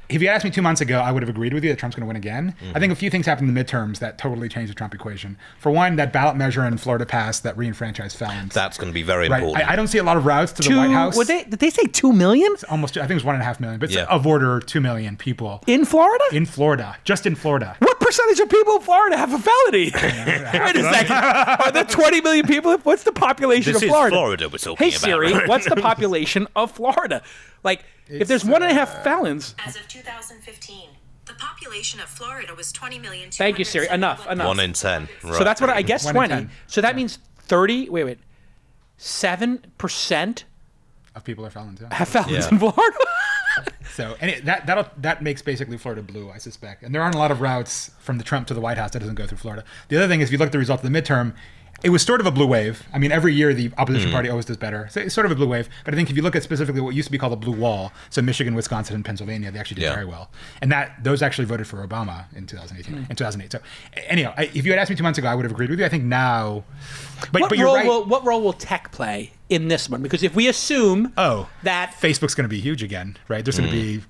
If you asked me 2 months ago, I would have agreed with you that Trump's going to win again. I think a few things happened in the midterms that totally changed the Trump equation. For one, that ballot measure in Florida passed that re-enfranchised felons. That's going to be very important. I don't see a lot of routes to the White House. Did they say 2 million? It's almost, I think it was 1.5 million, but it's of order 2 million people. In Florida? In Florida. Just in Florida. What percentage of people in Florida have a felony? Wait a second. Are there 20 million people? What's the population of Florida? This is Florida we're talking about. Hey Siri, what's the population of Florida? Like, if there's 1.5 felons. As of 2015, the population of Florida was 20 million. Thank you, Siri. Enough. 1 in 10. Right. So that's what I guess 1 in 20. 10. So that means 7% of people are felons. Yeah. have felons in Florida. So and that makes basically Florida blue, I suspect. And there aren't a lot of routes from the Trump to the White House that doesn't go through Florida. The other thing is, if you look at the results of the midterm, it was sort of a blue wave. I mean, every year the opposition party always does better. So it's sort of a blue wave. But I think if you look at specifically what used to be called the blue wall, so Michigan, Wisconsin, and Pennsylvania, they actually did very well. And those actually voted for Obama in 2008. So anyhow, if you had asked me 2 months ago, I would have agreed with you. I think now... But you're right. What role will tech play in this one? Because if we assume that... Facebook's going to be huge again, right? There's going to be,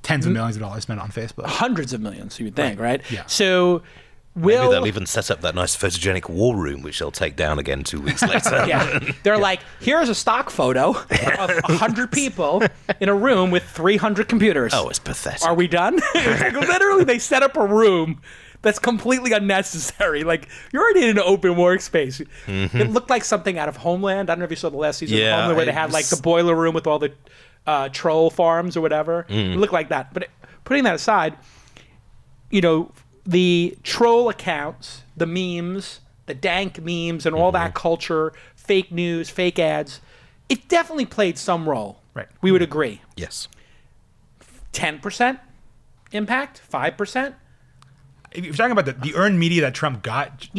tens of millions of dollars spent on Facebook. Hundreds of millions, you would think, right? Yeah. So... Maybe they'll even set up that nice photogenic war room, which they'll take down again 2 weeks later. They're like, here's a stock photo of 100 people in a room with 300 computers. Oh, it's pathetic. Are we done? Literally, they set up a room that's completely unnecessary. Like, you're already in an open workspace. It looked like something out of Homeland. I don't know if you saw the last season of Homeland where they had like the boiler room with all the troll farms or whatever. It looked like that. But putting that aside, the troll accounts, the memes, the dank memes, and all that culture, fake news, fake ads, it definitely played some role. Right. We would agree. Yes. 10% impact? 5%? If you're talking about the earned media that Trump got,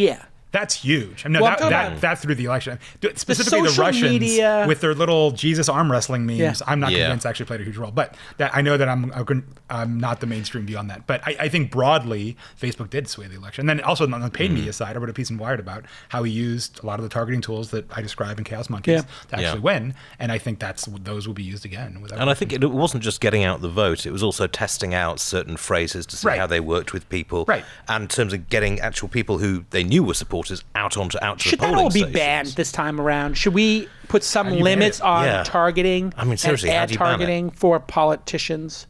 that's huge. I mean, that's through the election. Specifically, the Russians media, with their little Jesus arm wrestling memes, I'm not convinced actually played a huge role. But I know that I'm not the mainstream view on that. But I think broadly, Facebook did sway the election. And then also on the paid media side, I wrote a piece in Wired about how he used a lot of the targeting tools that I describe in Chaos Monkeys to actually win. And I think those will be used again. And I think it wasn't just getting out the vote. It was also testing out certain phrases to see how they worked with people. Right. And in terms of getting actual people who they knew were supporters out to the polling stations. Should that all be banned this time around? Should we put some limits on targeting and ad targeting for politicians?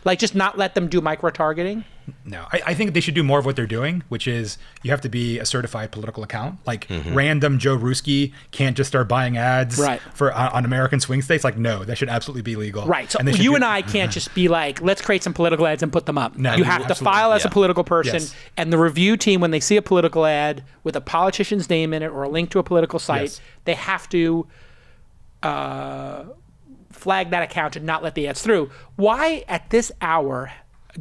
Like, just not let them do micro-targeting? No, I think they should do more of what they're doing, which is you have to be a certified political account. Like random Joe Ruski can't just start buying ads for on American swing states. Like, no, that should absolutely be legal. Right. So you and I can't just be like, let's create some political ads and put them up. No, you have to file as a political person, and the review team, when they see a political ad with a politician's name in it or a link to a political site, they have to flag that account and not let the ads through. Why at this hour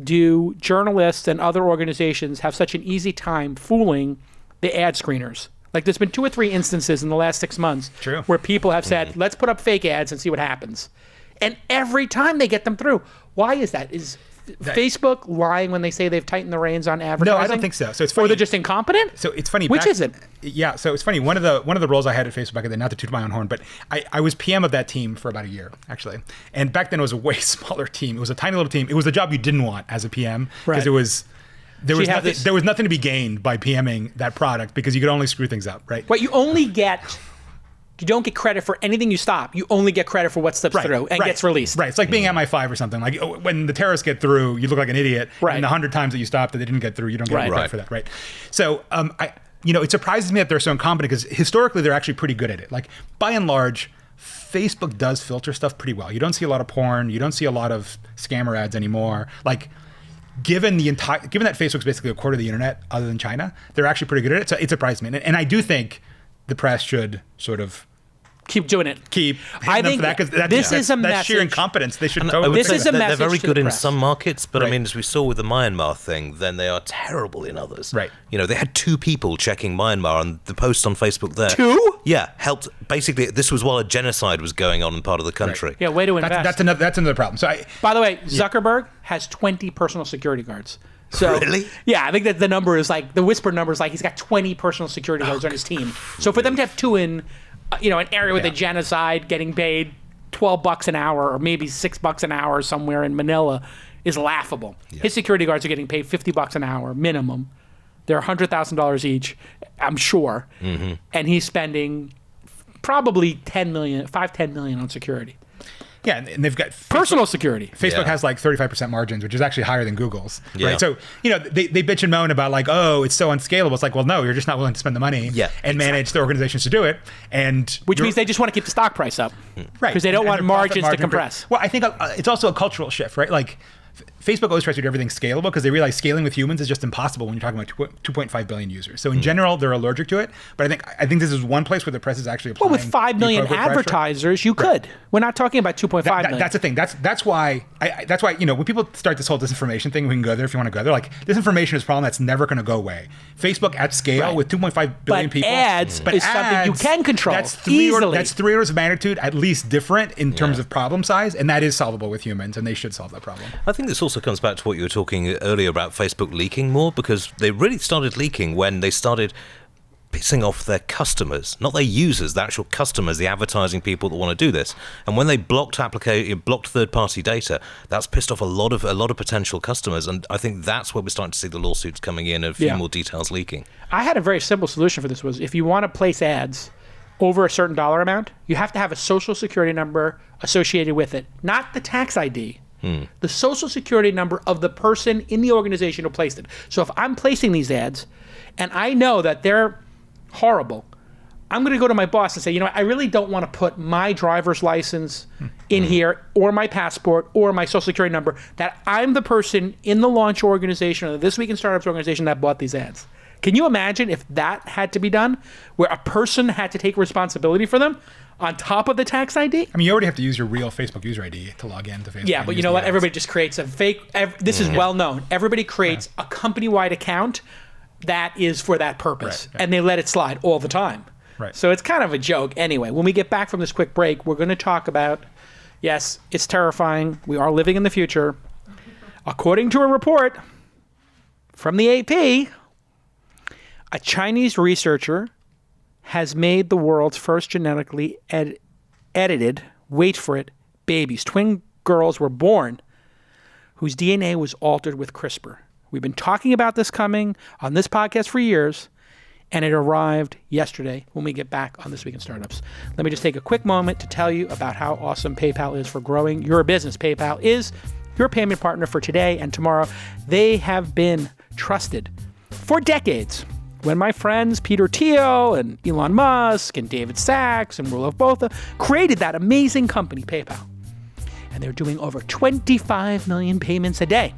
do journalists and other organizations have such an easy time fooling the ad screeners? Like, there's been 2 or 3 instances in the last 6 months where people have said, let's put up fake ads and see what happens. And every time they get them through. Why is that? Is Facebook lying when they say they've tightened the reins on advertising? No, I don't think so. So it's funny. Or they're just incompetent? So it's funny. Which is it? Yeah, so it's funny. One of the roles I had at Facebook back then, not to toot my own horn, but I was PM of that team for about a year, actually. And back then it was a way smaller team. It was a tiny little team. It was the job you didn't want as a PM because it was there So was you have nothing. this- There was nothing to be gained by PMing that product because you could only screw things up, right? But you don't get credit for anything you stop. You only get credit for what slips through and gets released. Right. It's like being MI5 or something. Like when the terrorists get through, you look like an idiot. Right. And the 100 times that you stopped that they didn't get through, you don't get any credit Right. for that. Right. So it surprises me that they're so incompetent because historically they're actually pretty good at it. Like by and large, Facebook does filter stuff pretty well. You don't see a lot of porn. You don't see a lot of scammer ads anymore. Like given that Facebook's basically a quarter of the internet other than China, they're actually pretty good at it. So it surprised me. And I do think the press should sort of Keep doing it. I think that because this is a that's message. sheer incompetence. They should I totally. would This say is a they're message very to good the in press. some markets, but I Right. mean, as we saw with the Myanmar thing, then they are terrible in others. Right. They had 2 people checking Myanmar, and the post on Facebook there. 2? Yeah, helped. Basically, this was while a genocide was going on in part of the country. Yeah, way to invest. That's another problem. So By the way, Zuckerberg has 20 personal security guards. So, Really? Yeah, I think that the number is like, the whisper number is like he's got 20 personal security guards on his team. So for them to have 2 in, an area with a genocide getting paid $12 an hour or maybe $6 an hour somewhere in Manila is laughable. Yeah. His security guards are getting paid $50 an hour minimum. They're $100,000 each, I'm sure. Mm-hmm. And he's spending probably $10 million on security. Yeah, and they've got Personal security. Facebook has like 35% margins, which is actually higher than Google's. Yeah. Right. So, they bitch and moan about like, oh, it's so unscalable. It's like, well, no, you're just not willing to spend the money and manage the organizations to do it. Which means they just want to keep the stock price up. Right. Because they don't want their margins profit to compress. Well, I think it's also a cultural shift, right? Like Facebook always tries to do everything scalable because they realize scaling with humans is just impossible when you're talking about 2.5 billion users. So in general, they're allergic to it. But I think this is one place where the press is actually applying. Well, with 5 million advertisers, you could. We're not talking about 2.5 million. That's the thing. That's why when people start this whole disinformation thing, we can go there if you want to go there. Like disinformation is a problem that's never going to go away. Facebook at scale with 2.5 billion people. Ads is something you can control easily. That's 3 orders of magnitude at least different in terms of problem size, and that is solvable with humans, and they should solve that problem. I think this also comes back to what you were talking earlier about Facebook leaking more, because they really started leaking when they started pissing off their customers, not their users, the actual customers, the advertising people that want to do this. And when they blocked third-party data, that's pissed off a lot of potential customers. And I think that's where we're starting to see the lawsuits coming in and a few more details leaking. I had a very simple solution for this. Was if you want to place ads over a certain dollar amount, you have to have a social security number associated with it, not the tax ID. The social security number of the person in the organization who placed it. So if I'm placing these ads and I know that they're horrible, I'm going to go to my boss and say, I really don't want to put my driver's license in here or my passport or my social security number, that I'm the person in the launch organization or the This Week in Startups organization that bought these ads. Can you imagine if that had to be done, where a person had to take responsibility for them on top of the tax ID? I mean, you already have to use your real Facebook user ID to log into Facebook. Yeah, but you know what? Everybody just creates a fake. This is well known. Everybody creates a company-wide account that is for that purpose, and they let it slide all the time. Right. So it's kind of a joke. Anyway, when we get back from this quick break, we're going to talk about, yes, it's terrifying. We are living in the future. According to a report from the AP, a Chinese researcher has made the world's first genetically edited, wait for it, babies. Twin girls were born whose DNA was altered with CRISPR. We've been talking about this coming on this podcast for years, and it arrived yesterday when we get back on This Week in Startups. Let me just take a quick moment to tell you about how awesome PayPal is for growing your business. PayPal is your payment partner for today and tomorrow. They have been trusted for decades. When my friends Peter Thiel and Elon Musk and David Sachs and Roelof Botha created that amazing company, PayPal. And they're doing over 25 million payments a day.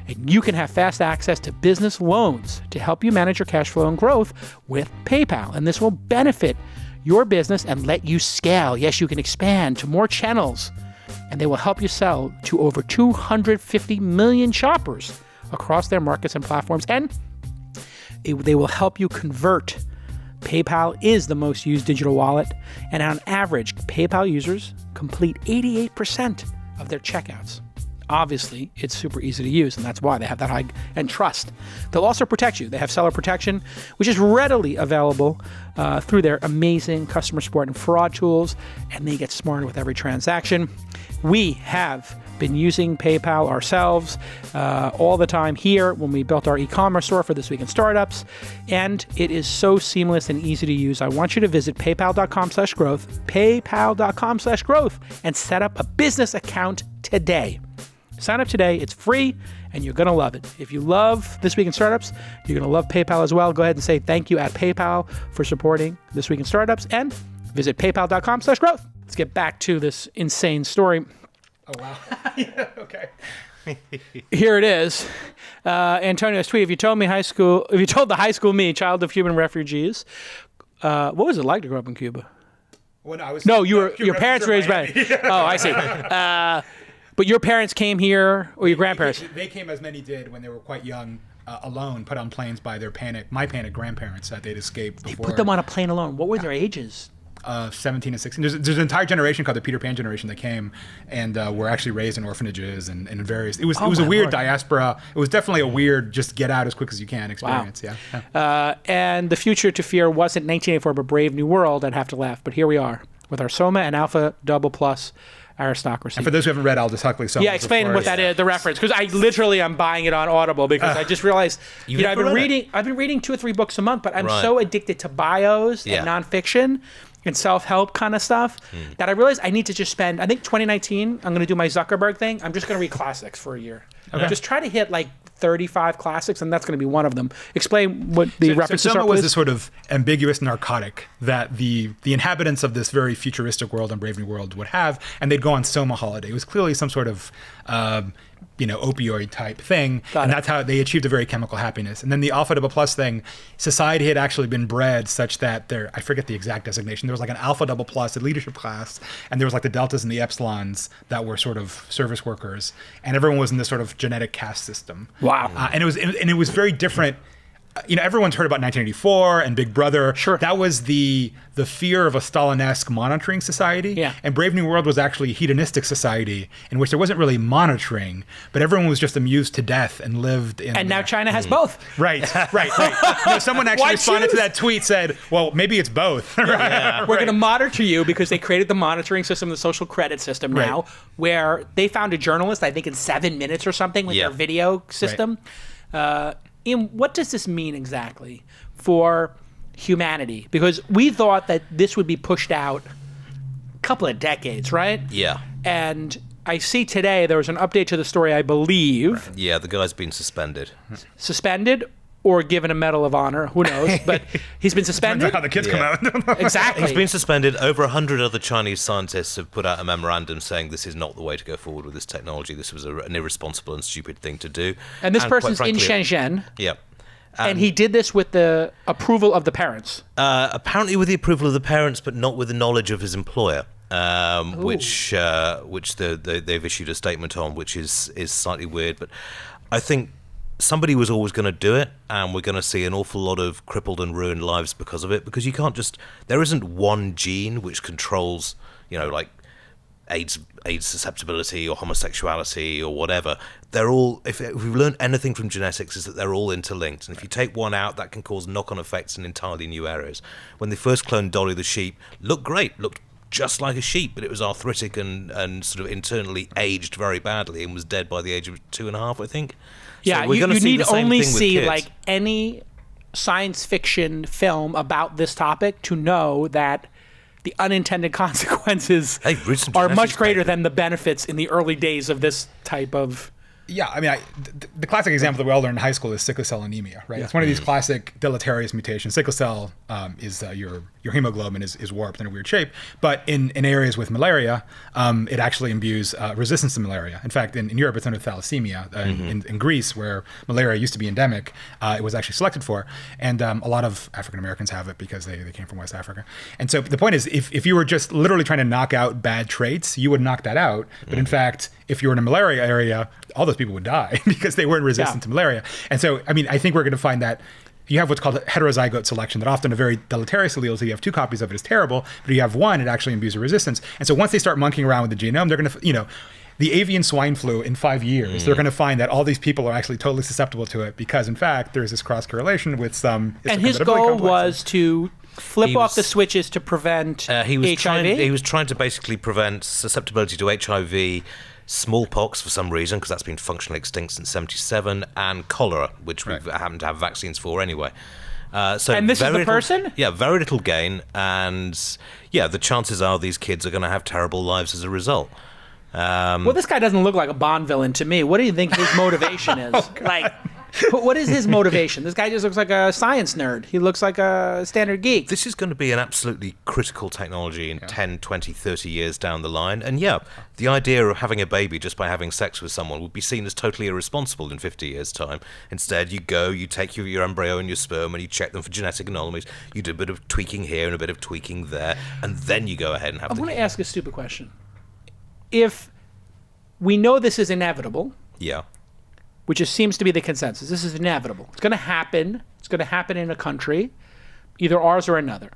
And you can have fast access to business loans to help you manage your cash flow and growth with PayPal. And this will benefit your business and let you scale. Yes, you can expand to more channels. And they will help you sell to over 250 million shoppers across their markets and platforms. And they will help you convert. PayPal is the most used digital wallet, and on average, PayPal users complete 88% of their checkouts. obviously it's super easy to use, and that's why they have that high and trust. They'll also protect you. They have seller protection, which is readily available through their amazing customer support and fraud tools, and they get smarter with every transaction. We have been using PayPal ourselves all the time here when we built our e-commerce store for This Week in Startups, and it is so seamless and easy to use. I want you to visit paypal.com/growth, paypal.com/growth, and set up a business account today. Sign up today. It's free, and you're going to love it. If you love This Week in Startups, you're going to love PayPal as well. Go ahead and say thank you at PayPal for supporting This Week in Startups, and visit paypal.com/growth. Let's get back to this insane story. Oh, wow. Yeah, okay. Here it is. Antonio's tweet, if you told the high school me, child of Cuban refugees, what was it like to grow up in Cuba? Well, your parents raised by. Oh, I see. But your parents came here, or your grandparents? They came, as many did, when they were quite young, alone, put on planes by my panic grandparents that they'd escaped before. They put them on a plane alone. What were their ages? 17 and 16. There's an entire generation called the Peter Pan generation that came and were actually raised in orphanages and in various. It was a weird diaspora. It was definitely a weird just get out as quick as you can experience. Wow. Yeah. And the future to fear wasn't 1984, but Brave New World. I'd have to laugh, but here we are with our Soma and Alpha Double Plus aristocracy. And for those who haven't read Aldous Huxley's Soma, explain what that is, the reference, because I literally am buying it on Audible because I just realized I've been reading 2 or 3 books a month, but I'm so addicted to bios and nonfiction and self-help kind of stuff that I realized I need to just spend, I think 2019, I'm going to do my Zuckerberg thing. I'm just going to read classics for a year. Okay. Just try to hit like 35 classics, and that's going to be one of them. Explain what the references are, Soma was this sort of ambiguous narcotic that the inhabitants of this very futuristic world and Brave New World would have, and they'd go on Soma holiday. It was clearly some sort of opioid type thing, that's how they achieved a very chemical happiness. And then the Alpha Double Plus thing, society had actually been bred such that I forget the exact designation, there was like an Alpha Double Plus, a leadership class, and there was like the Deltas and the Epsilons that were sort of service workers, and everyone was in this sort of genetic caste system. Wow. And it was very different. Everyone's heard about 1984 and Big Brother. Sure. That was the fear of a Stalinesque monitoring society. Yeah. And Brave New World was actually a hedonistic society in which there wasn't really monitoring, but everyone was just amused to death and lived in. And now China has both. Right. No, someone actually responded to that tweet, said, well, maybe it's both. We're going to monitor you because they created the monitoring system, the social credit system now, where they found a journalist, I think in 7 minutes or something with their video system. Iain, what does this mean exactly for humanity? Because we thought that this would be pushed out a couple of decades, right? Yeah. And I see today there was an update to the story, I believe. Yeah, the guy's been suspended. Suspended or given a Medal of Honor, who knows? But he's been suspended. Depends on how the kids come out. Exactly. He's been suspended. Over 100 other Chinese scientists have put out a memorandum saying this is not the way to go forward with this technology. This was an irresponsible and stupid thing to do. And this person's in Shenzhen. Yeah. And he did this with the approval of the parents. Apparently with the approval of the parents, but not with the knowledge of his employer. Which they've issued a statement on, which is slightly weird. But I think somebody was always going to do it, and we're going to see an awful lot of crippled and ruined lives because of it, because you can't there isn't one gene which controls, like AIDS susceptibility or homosexuality or whatever. They're all, if we've learned anything from genetics, is that they're all interlinked, and if you take one out, that can cause knock-on effects in entirely new areas. When they first cloned Dolly the sheep, looked just like a sheep, but it was arthritic and sort of internally aged very badly and was dead by the age of 2.5, I think. Yeah, so you need only see like any science fiction film about this topic to know that the unintended consequences are much greater than the benefits in the early days of this type of. Yeah, I mean, the classic example that we all learned in high school is sickle cell anemia, right? Yeah. It's one of these classic deleterious mutations. Sickle cell is your hemoglobin is warped in a weird shape, but in areas with malaria, it actually imbues resistance to malaria. In fact, in Europe, it's known as thalassemia. In Greece, where malaria used to be endemic, it was actually selected for, and a lot of African Americans have it because they came from West Africa. And so the point is, if you were just literally trying to knock out bad traits, you would knock that out. But in fact, if you were in a malaria area, all those people would die because they weren't resistant to malaria. And so, I mean, I think we're going to find that you have what's called heterozygote selection, that often a very deleterious allele, so you have 2 copies of it is terrible, but you have one, it actually imbues a resistance. And so once they start monkeying around with the genome, they're going to, the avian swine flu in 5 years, they're going to find that all these people are actually totally susceptible to it because, in fact, there's this cross correlation with some. And his goal was to flip off the switches to prevent he was HIV. trying to basically prevent susceptibility to HIV, smallpox for some reason, because that's been functionally extinct since '77, and cholera, which we happen to have vaccines for anyway. And this is the person? Yeah, very little gain, and yeah, the chances are these kids are going to have terrible lives as a result. Well, this guy doesn't look like a Bond villain to me. What do you think his motivation is? What is his motivation? This guy just looks like a science nerd. He looks like a standard geek. This is going to be an absolutely critical technology in 10, 20, 30 years down the line. And yeah, the idea of having a baby just by having sex with someone would be seen as totally irresponsible in 50 years' time. Instead, you take your embryo and your sperm and you check them for genetic anomalies. You do a bit of tweaking here and a bit of tweaking there, and then you go ahead and have I want to ask a stupid question. If we know this is inevitable... Yeah. Which seems to be the consensus. This is inevitable. It's going to happen. It's going to happen in a country, either ours or another.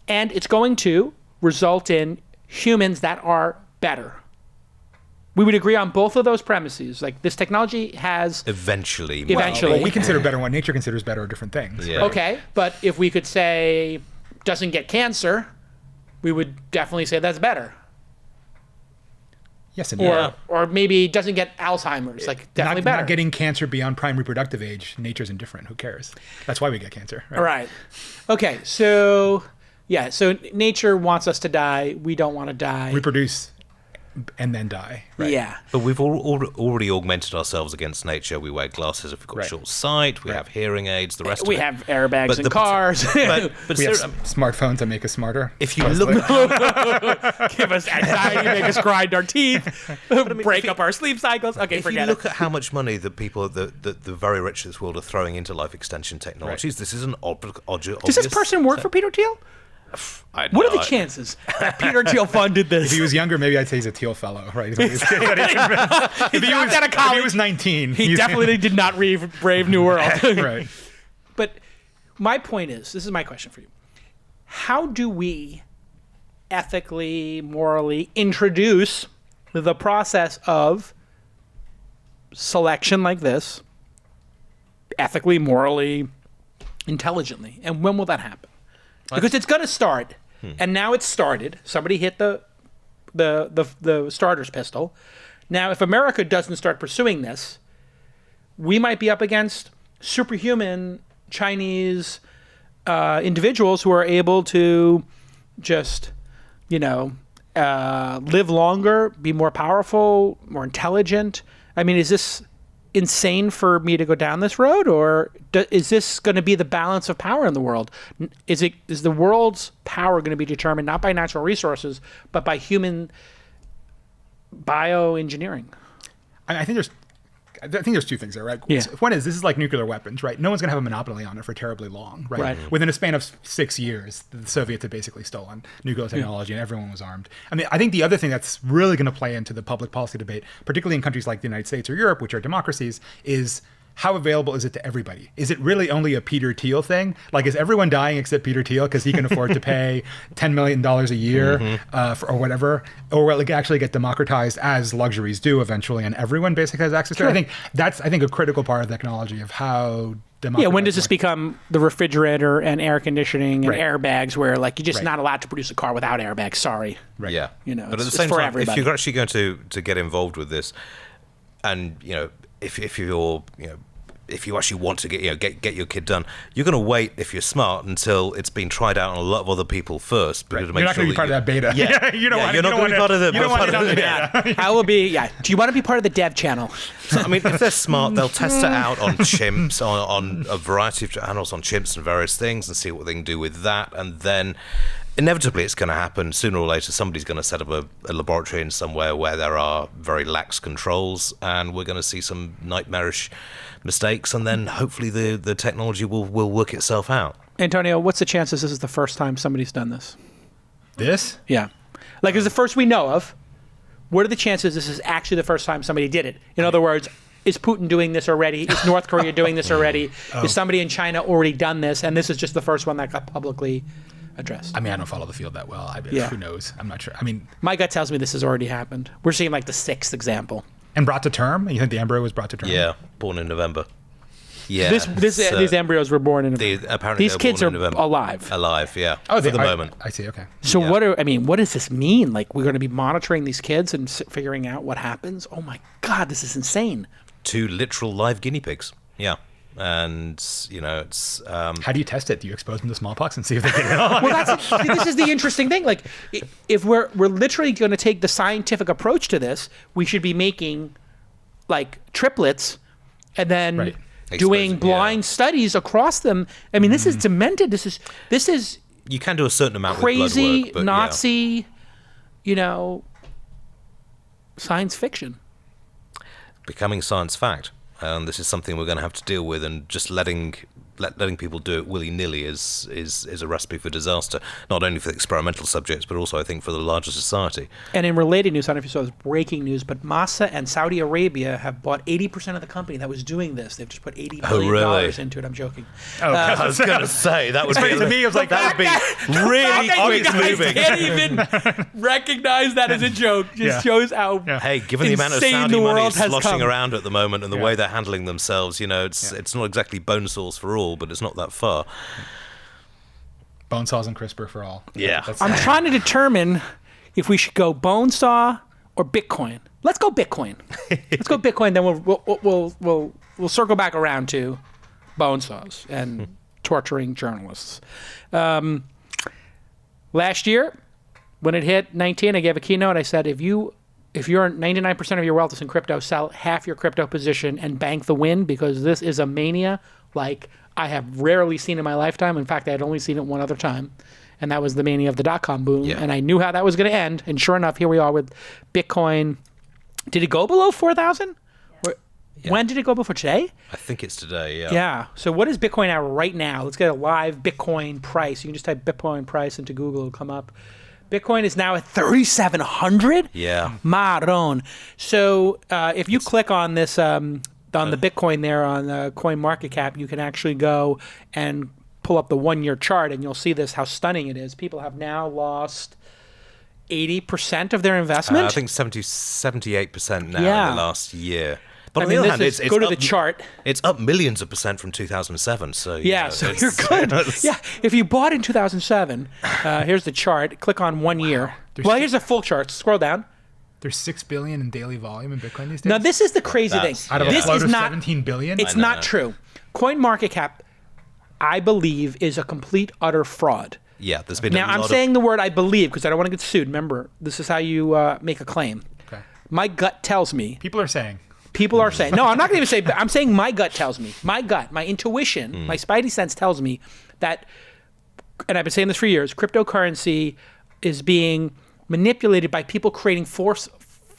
And it's going to result in humans that are better. We would agree on both of those premises. Like, this technology has... Eventually. Well, we consider better what nature considers better are different things. Yeah. Right? Okay, but if we could say doesn't get cancer, we would definitely say that's better. Yes and no. Or maybe doesn't get Alzheimer's, like definitely better. Not getting cancer beyond prime reproductive age. Nature's indifferent. Who cares? That's why we get cancer. Right. All right. Okay. So nature wants us to die. We don't want to die. Reproduce and then die. Right? Yeah. But we've already augmented ourselves against nature. We wear glasses if we've got short sight. We have hearing aids. The rest of it. We have airbags in cars. But we have smartphones that make us smarter. If you look, give us anxiety, make us grind our teeth, break up our sleep cycles. Okay, if forget you look at how much money the people, the very rich of this world are throwing into life extension technologies, this is an obvious. Does this person work for Peter Thiel? What are the chances that Peter Thiel funded this? If he was younger, maybe I'd say he's a Thiel fellow, right? If he was 19, he definitely did not read Brave New World. Right. But my point is, this is my question for you. How do we ethically, morally introduce the process of selection like this, ethically, morally, intelligently? And when will that happen? Because it's going to start, and now it's started. Somebody hit the starter's pistol. Now, if America doesn't start pursuing this, we might be up against superhuman Chinese individuals who are able to just, live longer, be more powerful, more intelligent. I mean, is this insane for me to go down this road, or is this going to be the balance of power in the world? Is the world's power going to be determined not by natural resources, but by human bioengineering? I think there's two things there, right? Yeah. One is, this is like nuclear weapons, right? No one's going to have a monopoly on it for terribly long, right? Within a span of 6 years, the Soviets had basically stolen nuclear technology and everyone was armed. I mean, I think the other thing that's really going to play into the public policy debate, particularly in countries like the United States or Europe, which are democracies, is how available is it to everybody? Is it really only a Peter Thiel thing? Like, is everyone dying except Peter Thiel because he can afford to pay $10 million a year or whatever? Or will it actually get democratized as luxuries do eventually and everyone basically has access to it? I think that's a critical part of the technology of how democratized. Yeah, when does this become the refrigerator and air conditioning and airbags where, like, you're just not allowed to produce a car without airbags? Sorry. Right. Yeah. But at the same time, if you're actually going to get involved with this and, if you actually want to get your kid done, you're going to wait, if you're smart, until it's been tried out on a lot of other people first. Right. You're not going to be part of that beta. Yeah, you're not going to be part of the. You don't want to be I will be. Yeah. Do you want to be part of the dev channel? So, I mean, if they're smart, they'll test it out on chimps, on a variety of animals, on chimps and various things, and see what they can do with that, and then inevitably it's going to happen sooner or later. Somebody's going to set up a laboratory in somewhere where there are very lax controls, and we're going to see some nightmarish mistakes, and then hopefully the technology will work itself out. Antonio, what's the chances this is the first time somebody's done this? This? Yeah. Like, it's the first we know of. What are the chances this is actually the first time somebody did it? In other words, is Putin doing this already? Is North Korea doing this already? Is somebody in China already done this, and this is just the first one that got publicly addressed. I mean, I don't follow the field that well. Yeah. Who knows? I'm not sure. I mean, My gut tells me this has already happened. We're seeing like the 6th example. and brought to term? You think the embryo was brought to term? Yeah, born in November. Yeah. These embryos were born in Apparently these they were kids born are in November. alive. Alive, yeah. Oh, for the moment. I see. Okay. So Yeah. what does this mean? Like we're going to be monitoring these kids and figuring out what happens? Oh my God, this is insane. 2 literal live guinea pigs. Yeah. And, it's... How do you test it? Do you expose them to smallpox and see if they get it on? Well, this is the interesting thing. Like, if we're literally going to take the scientific approach to this, we should be making like triplets, and then Right. doing Exposing, blind studies across them. I mean, this is demented. This is You can do a certain amount crazy with blood work, but Nazi, science fiction. becoming science fact. And this is something we're going to have to deal with, and just letting people do it willy-nilly is a recipe for disaster, not only for the experimental subjects, but also, I think, for the larger society. And in related news, I don't know if you saw this breaking news, but Massa and Saudi Arabia have bought 80% of the company that was doing this. They've just put $80 billion really? into it. I'm joking. I was going to say, that would be... To me, it was like, that would be really quick moving. Can't even recognize that as a joke. Just shows how Hey, given the amount of insane Saudi the money world has sloshing come. around at the moment and the way they're handling themselves, it's not exactly bone saws for all, but it's not that far. bone saws and CRISPR for all. Yeah. I'm trying to determine if we should go bone saw or Bitcoin. Let's go Bitcoin. Let's go Bitcoin. Then we'll circle back around to bone saws and torturing journalists. Last year, when it hit 19, I gave a keynote. I said, if you're 99% of your wealth is in crypto, sell half your crypto position and bank the win, because this is a mania like I have rarely seen in my lifetime. In fact, I had only seen it one other time, and that was the mania of the dot-com boom. Yeah. And I knew how that was going to end. And sure enough, here we are with Bitcoin. Did it go below 4,000? When did it go before today? I think it's today, yeah. Yeah. So what is Bitcoin at right now? Let's get a live Bitcoin price. You can just type Bitcoin price into Google. It'll come up. Bitcoin is now at 3,700? Yeah. Maron. So if you click on this, on the Bitcoin there on CoinMarketCap, you can actually go and pull up the 1-year chart, and you'll see this, how stunning it is. People have now lost 80% of their investment. I think 78% now Yeah. in the last year. But I on mean, the other this hand, is, it's go to up, the chart. It's up millions of percent from 2007. So Yeah, so you're good. Yeah, if you bought in 2007, here's the chart. Click on 1 year. Well, here's a full chart. Scroll down. There's 6 billion in daily volume in Bitcoin these days. Now, this is the crazy thing. That's- out of yeah. a This float is of not 17 billion. It's know. not true. CoinMarketCap, I believe, is a complete, utter fraud. Yeah, there's been Now, a lot I'm of... saying the word I believe because I don't want to get sued. Remember, this is how you make a claim. Okay. My gut tells me. People are saying. People are saying. No, I'm not going to even say. I'm saying my gut tells me. My gut, my intuition, my spidey sense tells me that, and I've been saying this for years, cryptocurrency is being manipulated by people creating false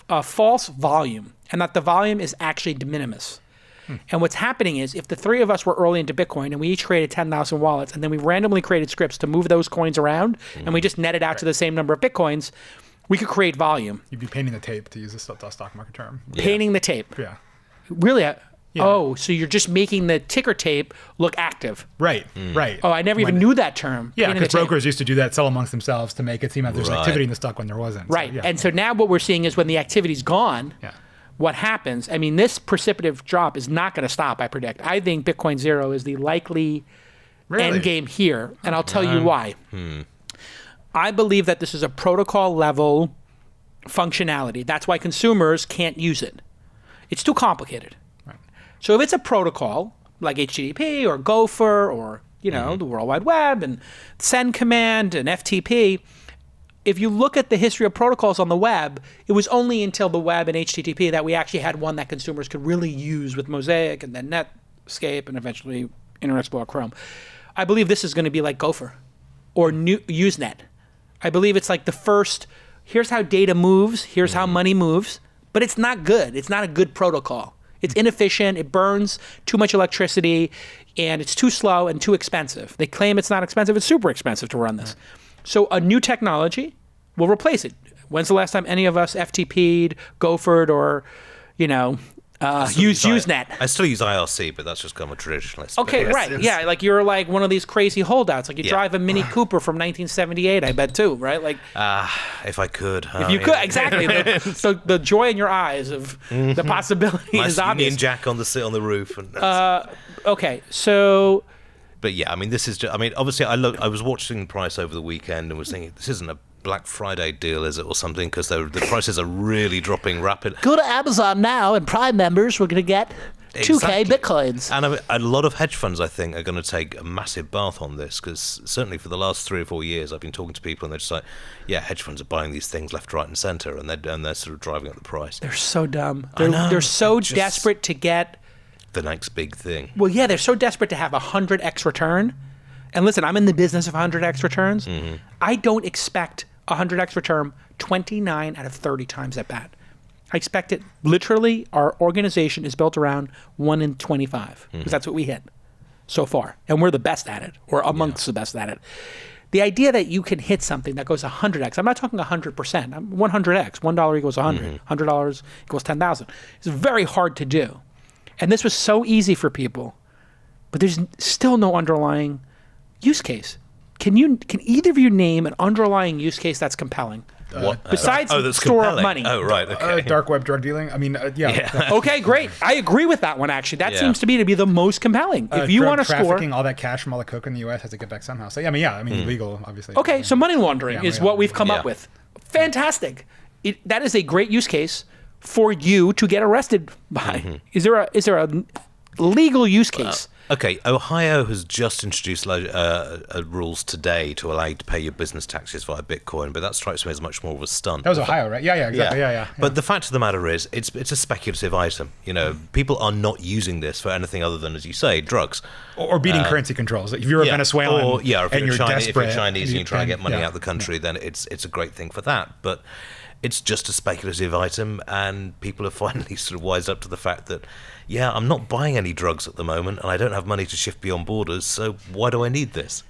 volume, and that the volume is actually de minimis. And what's happening is, if the three of us were early into Bitcoin and we each created 10,000 wallets, and then we randomly created scripts to move those coins around, and we just netted out to the same number of Bitcoins, we could create volume. You'd be painting the tape, to use a stock market term. Painting the tape. Yeah. Really? Yeah. Oh, so you're just making the ticker tape look active. Right. Right. Oh, I never even knew that term. Yeah, painting the because tape. brokers used to do that, sell amongst themselves to make it seem like there's Right. activity in the stock when there wasn't. Right. So, yeah. And so now what we're seeing is when the activity's gone, Yeah. what happens? I mean, this precipitative drop is not going to stop, I predict. I think Bitcoin Zero is the likely Really? end game here, and I'll tell you why. I believe that this is a protocol level functionality. That's why consumers can't use it. It's too complicated. Right. So if it's a protocol like HTTP or Gopher or the World Wide Web and send command and FTP, if you look at the history of protocols on the web, it was only until the web and HTTP that we actually had one that consumers could really use with Mosaic and then Netscape and eventually Internet Explorer Chrome. I believe this is going to be like Gopher or Usenet. I believe it's like the first, here's how data moves, here's how money moves, but it's not good. It's not a good protocol. It's inefficient, it burns too much electricity, and it's too slow and too expensive. They claim it's not expensive, it's super expensive to run this. So a new technology will replace it. When's the last time any of us FTP'd, Gophered, or, use Usenet. I still use IRC, but that's just kind of a traditionalist. Okay, But right. Yeah, like you're like one of these crazy holdouts. Like you drive a Mini Cooper from 1978, I bet too, right? Like if I could. if you could, exactly. The joy in your eyes of the possibility Nice is obvious. Union Jack on the roof. And Okay, so but yeah, I mean, this is just, I mean, obviously, I was watching the price over the weekend and was thinking, this isn't a Black Friday deal, is it, or something? Because the prices are really dropping rapid. go to Amazon now, and Prime members, we're going to get 2K Bitcoins. And a lot of hedge funds, I think, are going to take a massive bath on this, because certainly for the last 3 or 4 years, I've been talking to people, and they're just like, yeah, hedge funds are buying these things left, right, and centre, and they're sort of driving up the price. They're so dumb. I know. They're so Just desperate to get. the next big thing. Well, yeah, they're so desperate to have a 100x return. And listen, I'm in the business of 100x returns. Mm-hmm. I don't expect a 100x return 29 out of 30 times at bat. I expect it literally. Our organization is built around 1 in 25 because that's what we hit so far, and we're the best at it, or amongst the best at it. The idea that you can hit something that goes 100x, I'm not talking 100%. I'm 100x. $1 equals 100. $100 equals 10,000. It's very hard to do, and this was so easy for people, but there's still no underlying use case. Can either of you name an underlying use case that's compelling? What? Besides that's store compelling. of money. Oh, right. Okay. Dark web drug dealing. I mean, yeah. Okay, great. I agree with that one, actually. That seems to me to be the most compelling. If you Drug want to score... trafficking, all that cash from all the coke in the U.S. has to get back somehow. So, legal, obviously. Okay, so money laundering Yeah, is money what we've come Yeah. up with. Fantastic. That is a great use case for you to get arrested by. Is there a legal use case? Okay, Ohio has just introduced rules today to allow you to pay your business taxes via Bitcoin, but that strikes me as much more of a stunt. That was Ohio, right? Yeah, exactly. Yeah. But the fact of the matter is, it's a speculative item. You know, people are not using this for anything other than, as you say, drugs. Or beating currency controls. If you're a Venezuelan or, if and you're you're Chinese, desperate, if you're Chinese and you're trying to get money yeah. out of the country, then it's a great thing for that. But it's just a speculative item, and people have finally sort of wised up to the fact that, yeah, I'm not buying any drugs at the moment, and I don't have money to shift beyond borders, so why do I need this?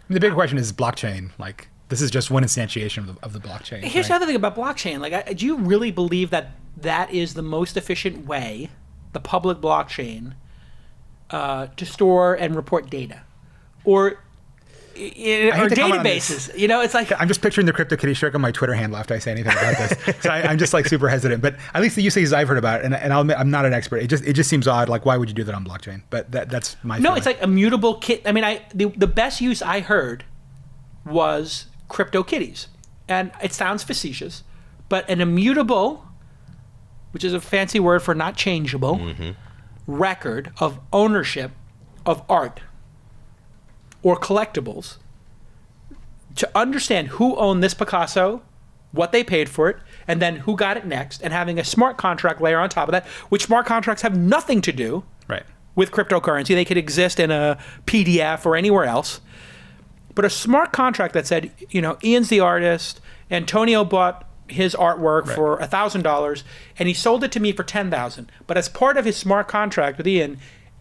The big question is blockchain. Like, this is just one instantiation of the blockchain. Here's the other thing about blockchain. Like, do you really believe that is the most efficient way, the public blockchain, to store and report data? Or databases? You know, it's like... I'm just picturing the CryptoKitty shirt on my Twitter handle after I say anything about this. So I'm just like super hesitant. But at least the use cases I've heard about, and I'll admit I'm not an expert. It just seems odd. Like, why would you do that on blockchain? But that's my No, feeling. it's like immutable kit. I mean, the best use I heard was CryptoKitties. And it sounds facetious, but an immutable, which is a fancy word for not changeable, record of ownership of art or collectibles, to understand who owned this Picasso, what they paid for it, and then who got it next, and having a smart contract layer on top of that, which smart contracts have nothing to do with cryptocurrency. They could exist in a PDF or anywhere else. But a smart contract that said, Iain's the artist, Antonio bought his artwork for $1,000, and he sold it to me for $10,000. But as part of his smart contract with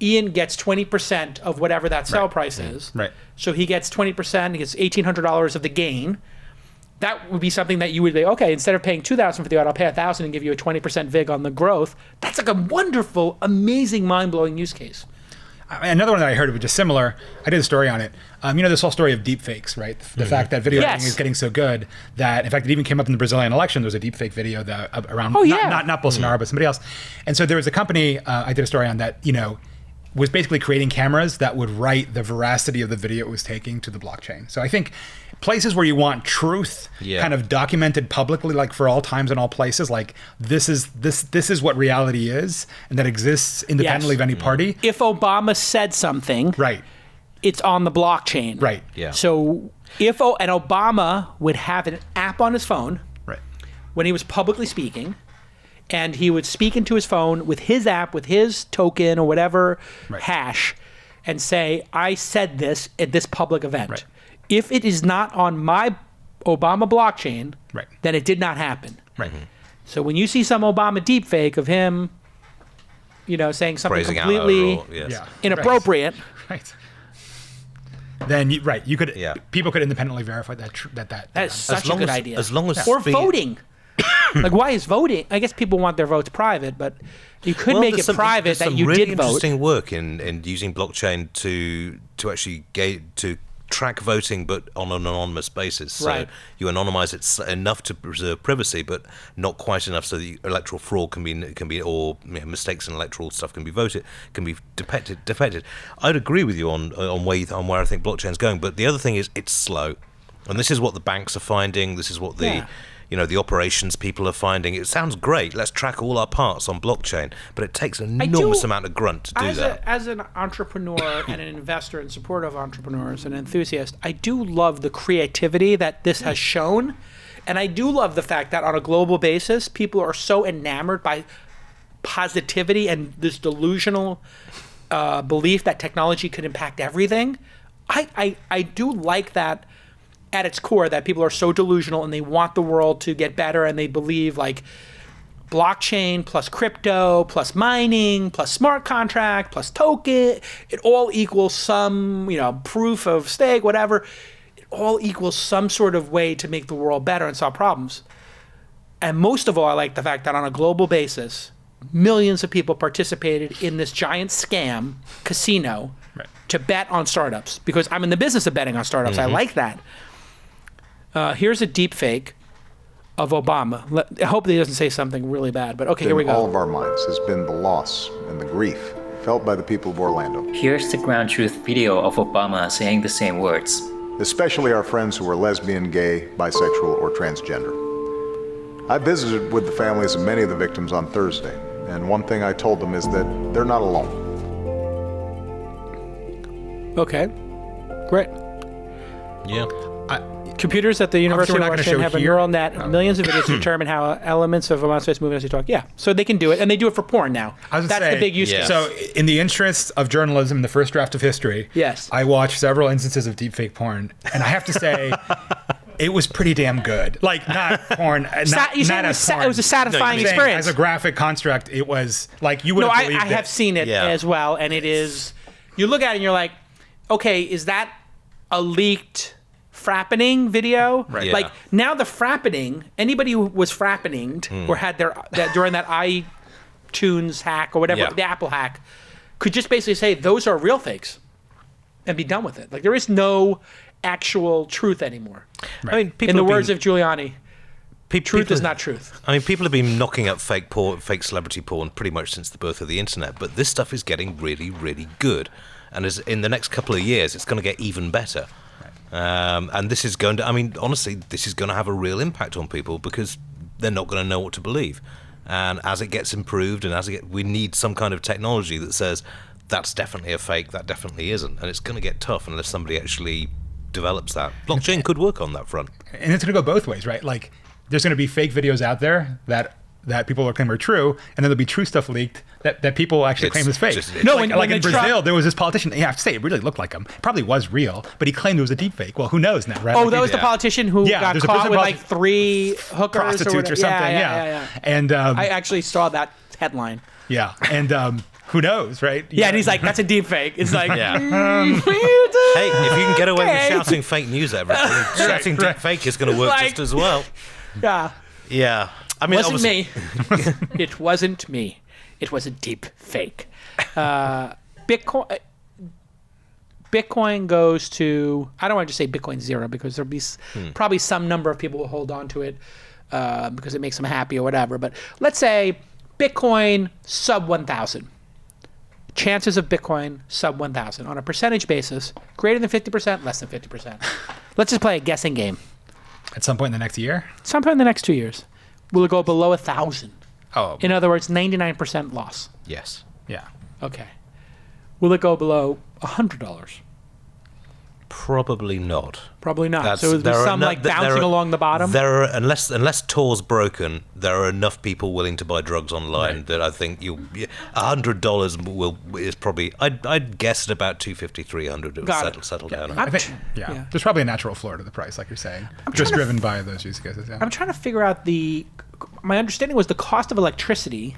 Iain gets 20% of whatever that sell price is. Right. So he gets 20%, he gets $1,800 of the gain. That would be something that you would say, okay, instead of paying $2,000 for the art, I'll pay $1,000 and give you a 20% vig on the growth. That's like a wonderful, amazing, mind-blowing use case. Another one that I heard was just similar. I did a story on it. This whole story of deepfakes, right? The fact that video editing is getting so good that, in fact, it even came up in the Brazilian election. There was a deepfake video around, not Bolsonaro, but somebody else. And so there was a company I did a story on that, was basically creating cameras that would write the veracity of the video it was taking to the blockchain. So I think places where you want truth kind of documented publicly, like for all times and all places, like this is what reality is, and that exists independently of any party. If Obama said something, it's on the blockchain. Right. Yeah. So and Obama would have an app on his phone when he was publicly speaking, and he would speak into his phone with his app, with his token or whatever hash, and say, I said this at this public event. Right. If it is not on my Obama blockchain, then it did not happen. Right. So when you see some Obama deepfake of him, saying something Praising completely inappropriate, then you could people could independently verify that that is such a good idea. As long as or voting. Like, why is voting? I guess people want their votes private, but you could make it private that you really did vote. Interesting work in using blockchain to actually to track voting, but on an anonymous basis. So Right. you anonymize it enough to preserve privacy, but not quite enough so that electoral fraud can be or mistakes in electoral stuff can be detected. I'd agree with you on where I think blockchain's going, but the other thing is it's slow, and this is what the banks are finding. This is what the the operations people are finding. It sounds great. Let's track all our parts on blockchain, but it takes an enormous amount of grunt to do that. As an entrepreneur and an investor in support of entrepreneurs and enthusiast, I do love the creativity that this has shown. And I do love the fact that on a global basis, people are so enamored by positivity and this delusional belief that technology could impact everything. I do like that at its core, that people are so delusional and they want the world to get better, and they believe like blockchain plus crypto plus mining plus smart contract plus token, it all equals some, proof of stake, whatever. It all equals some sort of way to make the world better and solve problems. And most of all, I like the fact that on a global basis, millions of people participated in this giant scam casino to bet on startups, because I'm in the business of betting on startups. I like that. Here's a deep fake of Obama. I hope that he doesn't say something really bad, but okay, here we go. All of our minds has been the loss and the grief felt by the people of Orlando. Here's the ground truth video of Obama saying the same words. Especially our friends who are lesbian, gay, bisexual, or transgender. I visited with the families of many of the victims on Thursday, and one thing I told them is that they're not alone. Okay, great. Yeah. Computers at the University of Washington have a neural net, millions of videos to determine how elements of Obama's face move as he talk. Yeah, so they can do it, and they do it for porn now. That's the big use case. So, in the interest of journalism, the first draft of history, yes, I watched several instances of deepfake porn, and I have to say, it was pretty damn good. Like, not porn, not as porn. It was a satisfying experience. As a graphic construct, it was like you would have believed I have seen it as well, and it is. You look at it and you're like, okay, is that a leaked frappening video? Right. Yeah. Like, now the frappening, anybody who was frappeninged or had that during that iTunes hack or whatever, the Apple hack, could just basically say those are real fakes and be done with it. Like, there is no actual truth anymore. Right. I mean, in the words of Giuliani, truth is not truth. I mean, people have been knocking up fake celebrity porn pretty much since the birth of the internet, but this stuff is getting really, really good. And as in the next couple of years, it's going to get even better. And this is going to, honestly, this is going to have a real impact on people because they're not going to know what to believe. And as it gets improved and we need some kind of technology that says that's definitely a fake, that definitely isn't. And it's going to get tough unless somebody actually develops that. Blockchain could work on that front. And it's going to go both ways, right? Like, there's going to be fake videos out there that people will claim are true, and then there'll be true stuff leaked that people actually claim is fake. Like in Brazil, there was this politician. I have to say, it really looked like him. It probably was real, but he claimed it was a deep fake. Well, who knows now, right? Oh, that was the politician who got caught with like 3 hookers prostitutes or something. Yeah. And I actually saw that headline. Yeah, and who knows, right? Yeah, and he's like, "That's a deep fake." It's like, hey, if you can get away with shouting fake news at everything, shouting deep fake is going to work just as well. Yeah. Yeah. I mean, it wasn't me. It wasn't me. It was a deep fake. Bitcoin goes to, I don't want to just say Bitcoin zero, because there'll be probably some number of people who hold on to it because it makes them happy or whatever. But let's say Bitcoin sub 1,000. Chances of Bitcoin sub 1,000 on a percentage basis, greater than 50%, less than 50%. Let's just play a guessing game. At some point in the next year? Sometime in the next 2 years. Will it go below 1,000? Oh. In other words, 99% loss. Yes. Yeah. Okay. Will it go below $100? Probably not. Probably not. So there's some bouncing along the bottom? There are, unless Tor's broken, there are enough people willing to buy drugs online that I think $100 is probably, I'd guess at about $250, $300 it will settle down. I think, there's probably a natural floor to the price, like you're saying, just driven by those use cases. Yeah. I'm trying to figure out my understanding was the cost of electricity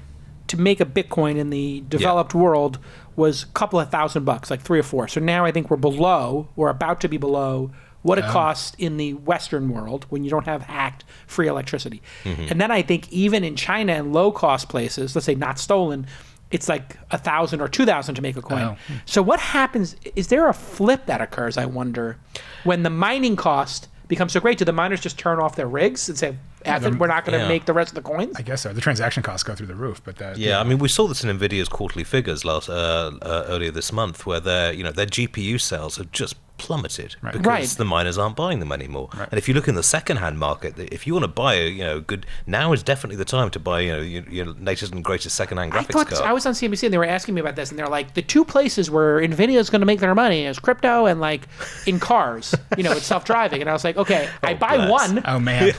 to make a Bitcoin in the developed world was a couple of $1,000, like $3 or $4. So now I think we're about to be below what it costs in the Western world when you don't have hacked free electricity. And then I think even in China and low-cost places, let's say not stolen, it's like 1,000 or 2,000 to make a coin. So what happens? Is there a flip that occurs, I wonder, when the mining cost becomes so great? Do the miners just turn off their rigs and say, we're not going to make the rest of the coins? I guess so. The transaction costs go through the roof, but I mean, we saw this in Nvidia's quarterly figures earlier this month, where their GPU sales have just plummeted because the miners aren't buying them anymore. And if you look in the second-hand market, if you want to buy good, now is definitely the time to buy your latest and greatest second-hand graphics card. I was on CNBC and they were asking me about this, and they're like, the two places where Nvidia is going to make their money is crypto and like in cars, it's self-driving. And I was like, okay, I buy one. Oh man.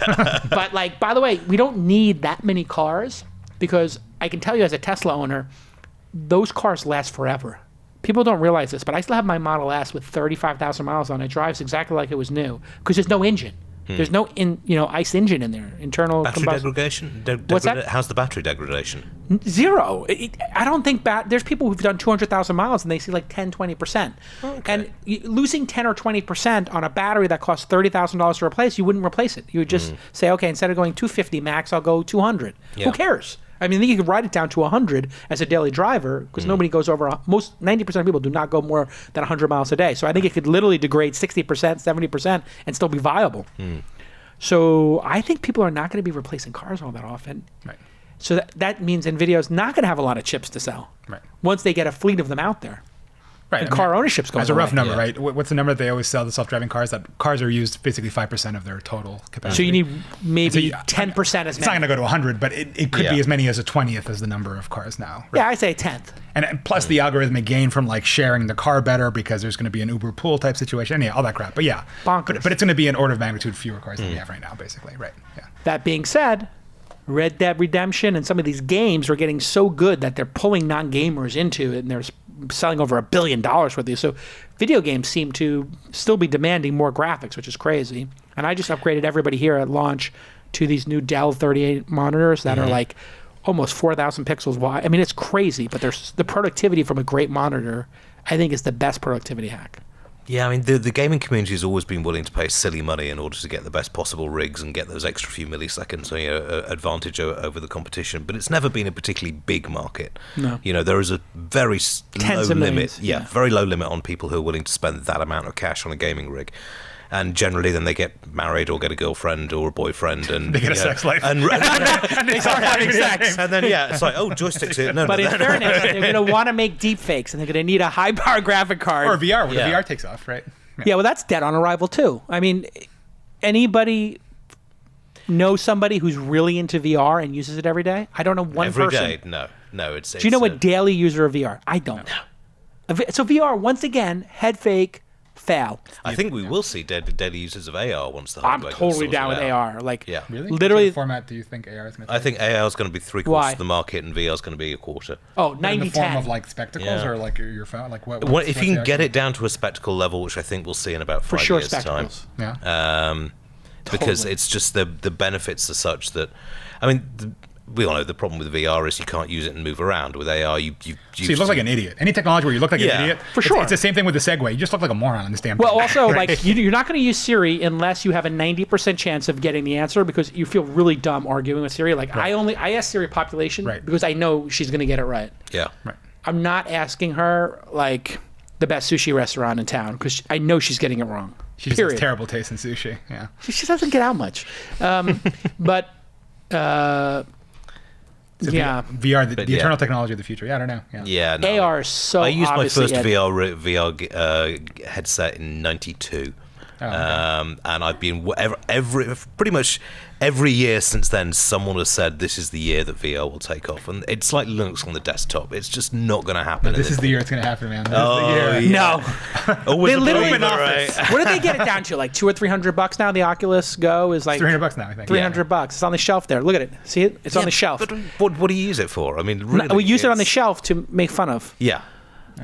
But like, by the way, we don't need that many cars, because I can tell you as a Tesla owner, those cars last forever. People don't realize this, but I still have my Model S with 35,000 miles on it. It drives exactly like it was new because there's no engine. There's no ICE engine in there. Internal battery combustion. degradation. What's that? How's the battery degradation? Zero. I don't think there's people who've done 200,000 miles and they see like 10, 20%. Okay. And losing 10 or 20% on a battery that costs $30,000 to replace, you wouldn't replace it. You would just say, okay, instead of going 250 max, I'll go 200. Who cares? I mean, you could ride it down to 100 as a daily driver, because nobody goes over, 90% of people do not go more than 100 miles a day. So I think it could literally degrade 60%, 70% and still be viable. So I think people are not going to be replacing cars all that often. Right. So that means NVIDIA is not going to have a lot of chips to sell once they get a fleet of them out there. Right. And car ownership's going as a rough away. number, right? What's the number that they always sell the self-driving cars? That cars are used basically 5% of their total capacity. So you need maybe 10% as many. It's not going to go to 100, but it could be as many as a 20th as the number of cars now. Right? Yeah, I say a 10th. And plus the algorithmic gain from like sharing the car better, because there's going to be an Uber pool type situation. Yeah, all that crap. But yeah, bonkers. But it's going to be an order of magnitude fewer cars than we have right now, basically. Right. Yeah. That being said, Red Dead Redemption and some of these games are getting so good that they're pulling non-gamers into it, and they're selling over $1 billion worth of these. So video games seem to still be demanding more graphics, which is crazy. And I just upgraded everybody here at launch to these new Dell 38 monitors that are like almost 4,000 pixels wide. I mean, it's crazy, but there's the productivity from a great monitor, I think, is the best productivity hack. Yeah, I mean, the gaming community has always been willing to pay silly money in order to get the best possible rigs and get those extra few milliseconds advantage over the competition. But it's never been a particularly big market. No. There is a very Tens low of limit. millions, Yeah, very low limit on people who are willing to spend that amount of cash on a gaming rig. And generally, then they get married or get a girlfriend or a boyfriend, and they get a sex life, and they start having sex. And then it's like, oh, joysticks here. No, but in fairness, they're going to want to make deepfakes, and they're going to need a high-power graphic card or VR. When the VR takes off, right? Yeah, well, that's dead on arrival too. I mean, anybody know somebody who's really into VR and uses it every day? I don't know one person. Every day? No. It's. Do you know a daily user of VR? I don't. No. So VR, once again, head fake, fail. I think we will see daily users of AR once the hardware I'm totally gets down with sorted out. AR. Like, really? Literally. What format do you think AR is going to take? I think AR is going to be 3/4 of the market, and VR is going to be 1/4. Oh, 90/10. In the form of like spectacles or like your phone? Like what if you can get it down to a spectacle level, which I think we'll see in about 5 years' time. Yeah. Because it's just the benefits are such that, I mean, we all know the problem with VR is you can't use it and move around. With AR, you so you look like an idiot. Any technology where you look like an idiot, for sure. It's the same thing with the Segway. You just look like a moron on this damn thing. Well, also, like, you're not going to use Siri unless you have a 90% chance of getting the answer, because you feel really dumb arguing with Siri. Like, I ask Siri population because I know she's going to get it right. Yeah. Right. I'm not asking her, like, the best sushi restaurant in town, because I know she's getting it wrong. She just has terrible taste in sushi. Yeah. She doesn't get out much. But... VR, the eternal technology of the future. Yeah, I don't know. Yeah, no. AR is so. I used my first VR headset in '92, and I've been pretty much every year since then. Someone has said this is the year that VR will take off, and it's like Linux on the desktop. It's just not going to happen. No, this is the year it's going to happen, man. This is the year. No, always they literally right? What did they get it down to? Like $200 or $300 now. The Oculus Go is like $300 now. I think $300. It's on the shelf there. Look at it. See it? It's on the shelf. But what do you use it for? I mean, really, we use it on the shelf to make fun of. Yeah.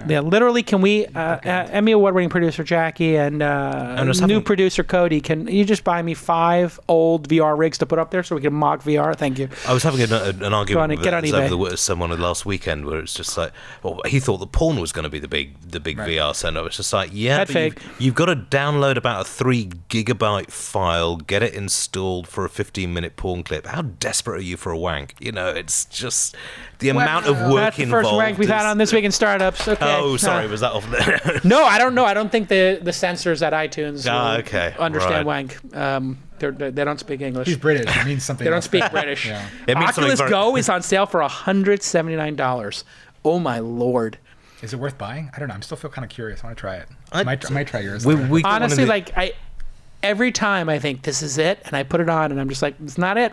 Yeah, literally, can we, Emmy Award-winning producer Jackie and new producer Cody, can you just buy me 5 old VR rigs to put up there so we can mock VR? Thank you. I was having an argument with someone last weekend where it's just like, well, he thought the porn was going to be the big VR center. It's just like, yeah, but you've got to download about a 3 gigabyte file, get it installed for a 15-minute porn clip. How desperate are you for a wank? You know, it's just the amount of work involved. That's the first wank we've had on This Week in Startups. Okay. Oh, sorry, was that off there? No, I don't know. I don't think the censors at iTunes understand wank. They don't speak English. He's British. It means something. They don't speak British. Yeah. It means Oculus Go is on sale for $179. Oh my lord! Is it worth buying? I don't know. I still feel kind of curious. I want to try it. I might try yours. Honestly, every time I think this is it, and I put it on, and I'm just like, it's not it.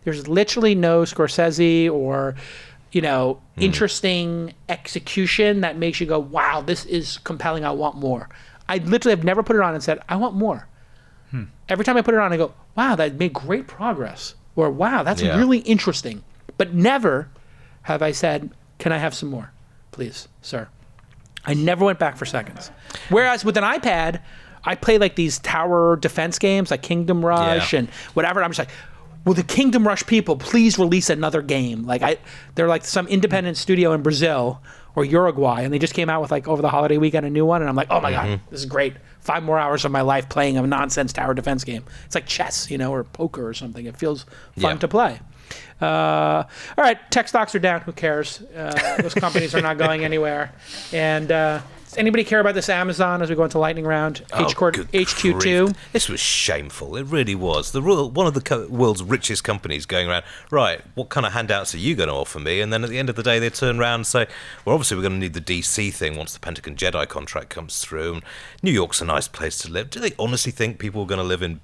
There's literally no Scorsese or interesting execution that makes you go, wow, this is compelling. I want more. I literally have never put it on and said, I want more. Every time I put it on, I go, wow, that made great progress. Or, wow, that's really interesting. But never have I said, can I have some more? Please, sir. I never went back for seconds. Whereas with an iPad, I play like these tower defense games like Kingdom Rush and whatever. I'm just like, will the Kingdom Rush people please release another game? They're like some independent studio in Brazil or Uruguay, and they just came out with like over the holiday weekend a new one, and I'm like, oh my god, this is great. 5 more hours of my life playing a nonsense tower defense game. It's like chess, or poker or something. It feels fun to play. All right, tech stocks are down. Who cares? Those companies are not going anywhere. And does anybody care about this Amazon as we go into lightning round? HQ2. This was shameful. It really was. One of the world's richest companies going around, right, what kind of handouts are you going to offer me? And then at the end of the day, they turn around and say, well, obviously we're going to need the DC thing once the Pentagon Jedi contract comes through. And New York's a nice place to live. Do they honestly think people are going to live in,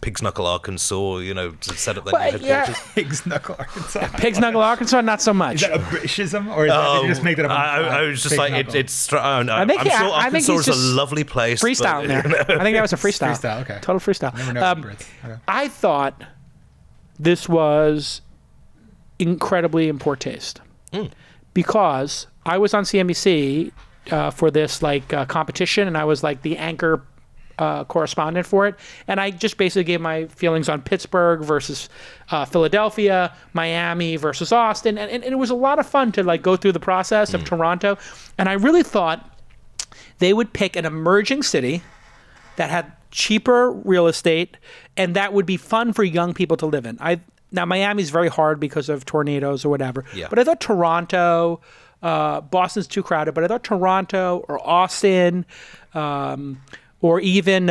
Pig's Knuckle, Arkansas, to set up their new headquarters? Pig's Knuckle, Arkansas. Pig's Knuckle, Arkansas, not so much. Is that a Britishism, or did you just make that up? I was just like, it's. I'm sure Arkansas is a lovely place. Freestyle there. I think that was a freestyle. Freestyle, okay. Total freestyle. Never know Brits. Okay. I thought this was incredibly in poor taste because I was on CNBC for this competition, and I was like the anchor correspondent for it, and I just basically gave my feelings on Pittsburgh versus Philadelphia, Miami versus Austin, and it was a lot of fun to go through the process of Toronto, and I really thought they would pick an emerging city that had cheaper real estate and that would be fun for young people to live in. Now Miami's very hard because of tornadoes or whatever, but I thought Toronto, Boston's too crowded, but I thought Toronto or Austin, or even,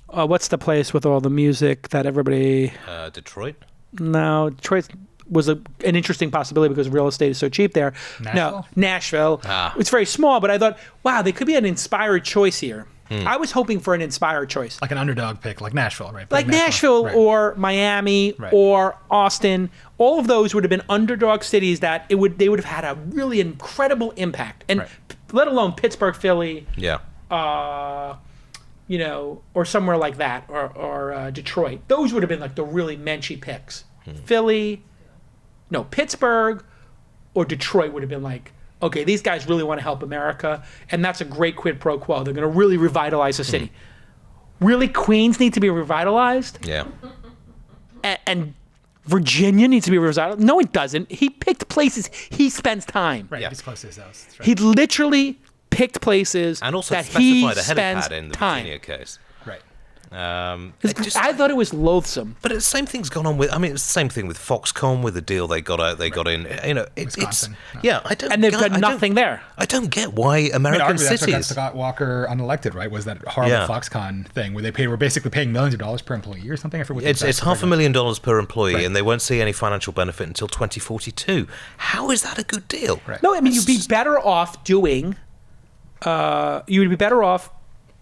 what's the place with all the music that everybody... Detroit? No, Detroit was an interesting possibility because real estate is so cheap there. Nashville? No, Nashville. It's very small, but I thought, wow, they could be an inspired choice here. I was hoping for an inspired choice. Like an underdog pick, like Nashville, right? Like Nashville or Miami or Austin. All of those would have been underdog cities that they would have had a really incredible impact. And let alone Pittsburgh, Philly... or somewhere like that, or Detroit. Those would have been the really menschy picks. Pittsburgh or Detroit would have been okay, these guys really want to help America, and that's a great quid pro quo. They're going to really revitalize the city. Really, Queens needs to be revitalized? Yeah. And Virginia needs to be revitalized? No, it doesn't. He picked places he spends time. Right, he's close to his house. That's right. He literally picked places and also that he spends in the time. Virginia case. Right. I thought it was loathsome. But the same thing's gone on with. I mean, it's the same thing with Foxconn with the deal they got out. They got in. Wisconsin. I don't. And they've done nothing there. I don't get why American cities. That's what got Scott Walker unelected, right? Was that horrible Foxconn thing where they were basically paying millions of dollars per employee or something? I forget. It's $500,000 per employee, and they won't see any financial benefit until 2042. How is that a good deal? Right. No, I mean you'd be better off doing. You would be better off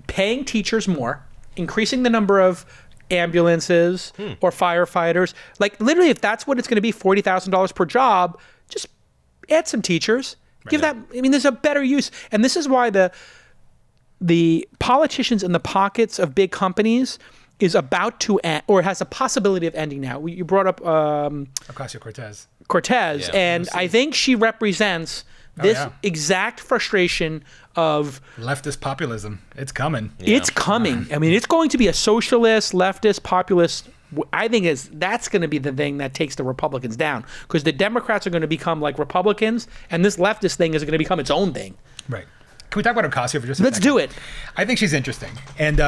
paying teachers more, increasing the number of ambulances or firefighters. Literally, if that's what it's going to be, $40,000 per job, just add some teachers. Give that. I mean, there's a better use, and this is why the politicians in the pockets of big companies is about to end, or has a possibility of ending now. You brought up Ocasio-Cortez. And I think she represents This yeah. exact frustration of Leftist populism. It's coming. it's coming. I mean, it's going to be a socialist, leftist, populist. I think that's going to be the thing that takes the Republicans down, because the Democrats are going to become like Republicans, and this leftist thing is going to become its own thing. Right. Can we talk about Ocasio for just a Let's second? do it. I think she's interesting, and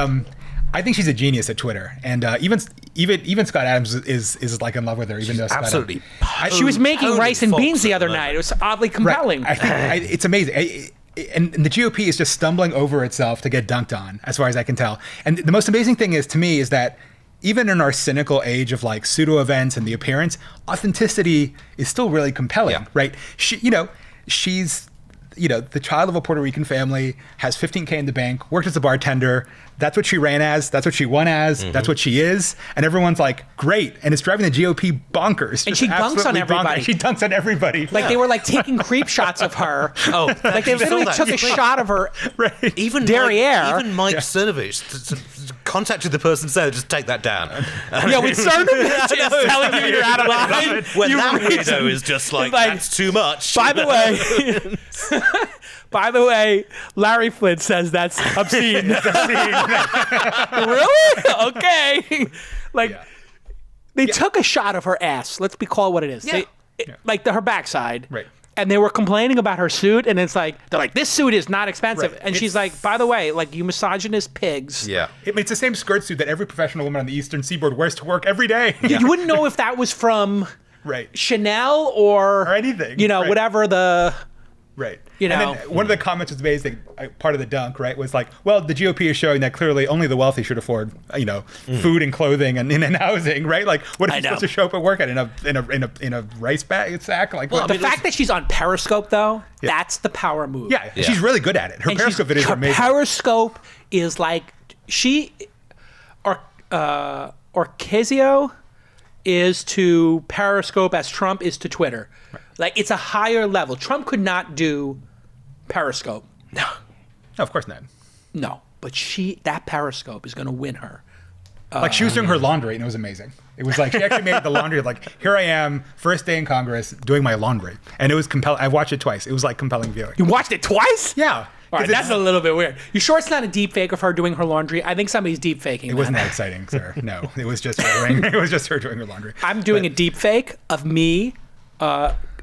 I think she's a genius at Twitter. And even Scott Adams is like in love with her, even though Scott Absolutely. She was making Tony rice and Fox beans the at the other moment. night. It was oddly compelling. Right. I think it's amazing. And the GOP is just stumbling over itself to get dunked on, as far as I can tell. And the most amazing thing is, to me, is that even in our cynical age of like pseudo events and the appearance, authenticity is still really compelling, Yeah. right? She's the child of a Puerto Rican family, has $15K in the bank, worked as a bartender. That's what she ran as. That's what she won as. That's what she is. And everyone's like, great. And it's driving the GOP bonkers. And Just she dunks on absolutely everybody. bonkers. She dunks on everybody. Like they were like taking creep shots of her. Oh, Like they literally took a shot of her. Right. Even Derriere. Mike Cernovich contacted the person, said, just take that down. Yeah, when Cernovich is telling you you're out of line. When you that really- weirdo is just like, Like, that's too much. By the way, Larry Flint says that's obscene. Really? Okay. Like, they took a shot of her ass. Let's call it what it is. Yeah. Like her backside. Right. And they were complaining about her suit, and they're like, this suit is not expensive. Right. And she's like, by the way, like, you misogynist pigs. Yeah. It's the same skirt suit that every professional woman on the Eastern Seaboard wears to work every day. You wouldn't know if that was from Right. Chanel or anything. Right. Whatever the... Right. You know. And then one of the comments was amazing. Part of the dunk, right, was like, well, the GOP is showing that clearly only the wealthy should afford, food and clothing and housing, right? Like, what are you supposed to show up at work at in a rice bag sack? Like, Well, what? The fact that she's on Periscope, though, that's the power move. Yeah, she's really good at it. Her And Periscope videos are amazing. Periscope is like Ocasio is to Periscope as Trump is to Twitter. Right. Like, it's a higher level. Trump could not do Periscope. No, of course not. No, but that Periscope is going to win her. Like, she was doing her laundry, and it was amazing. It was like she actually made the laundry. Like, here I am, first day in Congress, doing my laundry, and it was compelling. I watched it twice. It was like compelling viewing. You watched it twice? Yeah. All right, that's a little bit weird. You sure it's not a deep fake of her doing her laundry? I think somebody's deep faking. It wasn't that exciting, sir. No, it was just her doing. It was just her doing her laundry. I'm doing a deep fake of me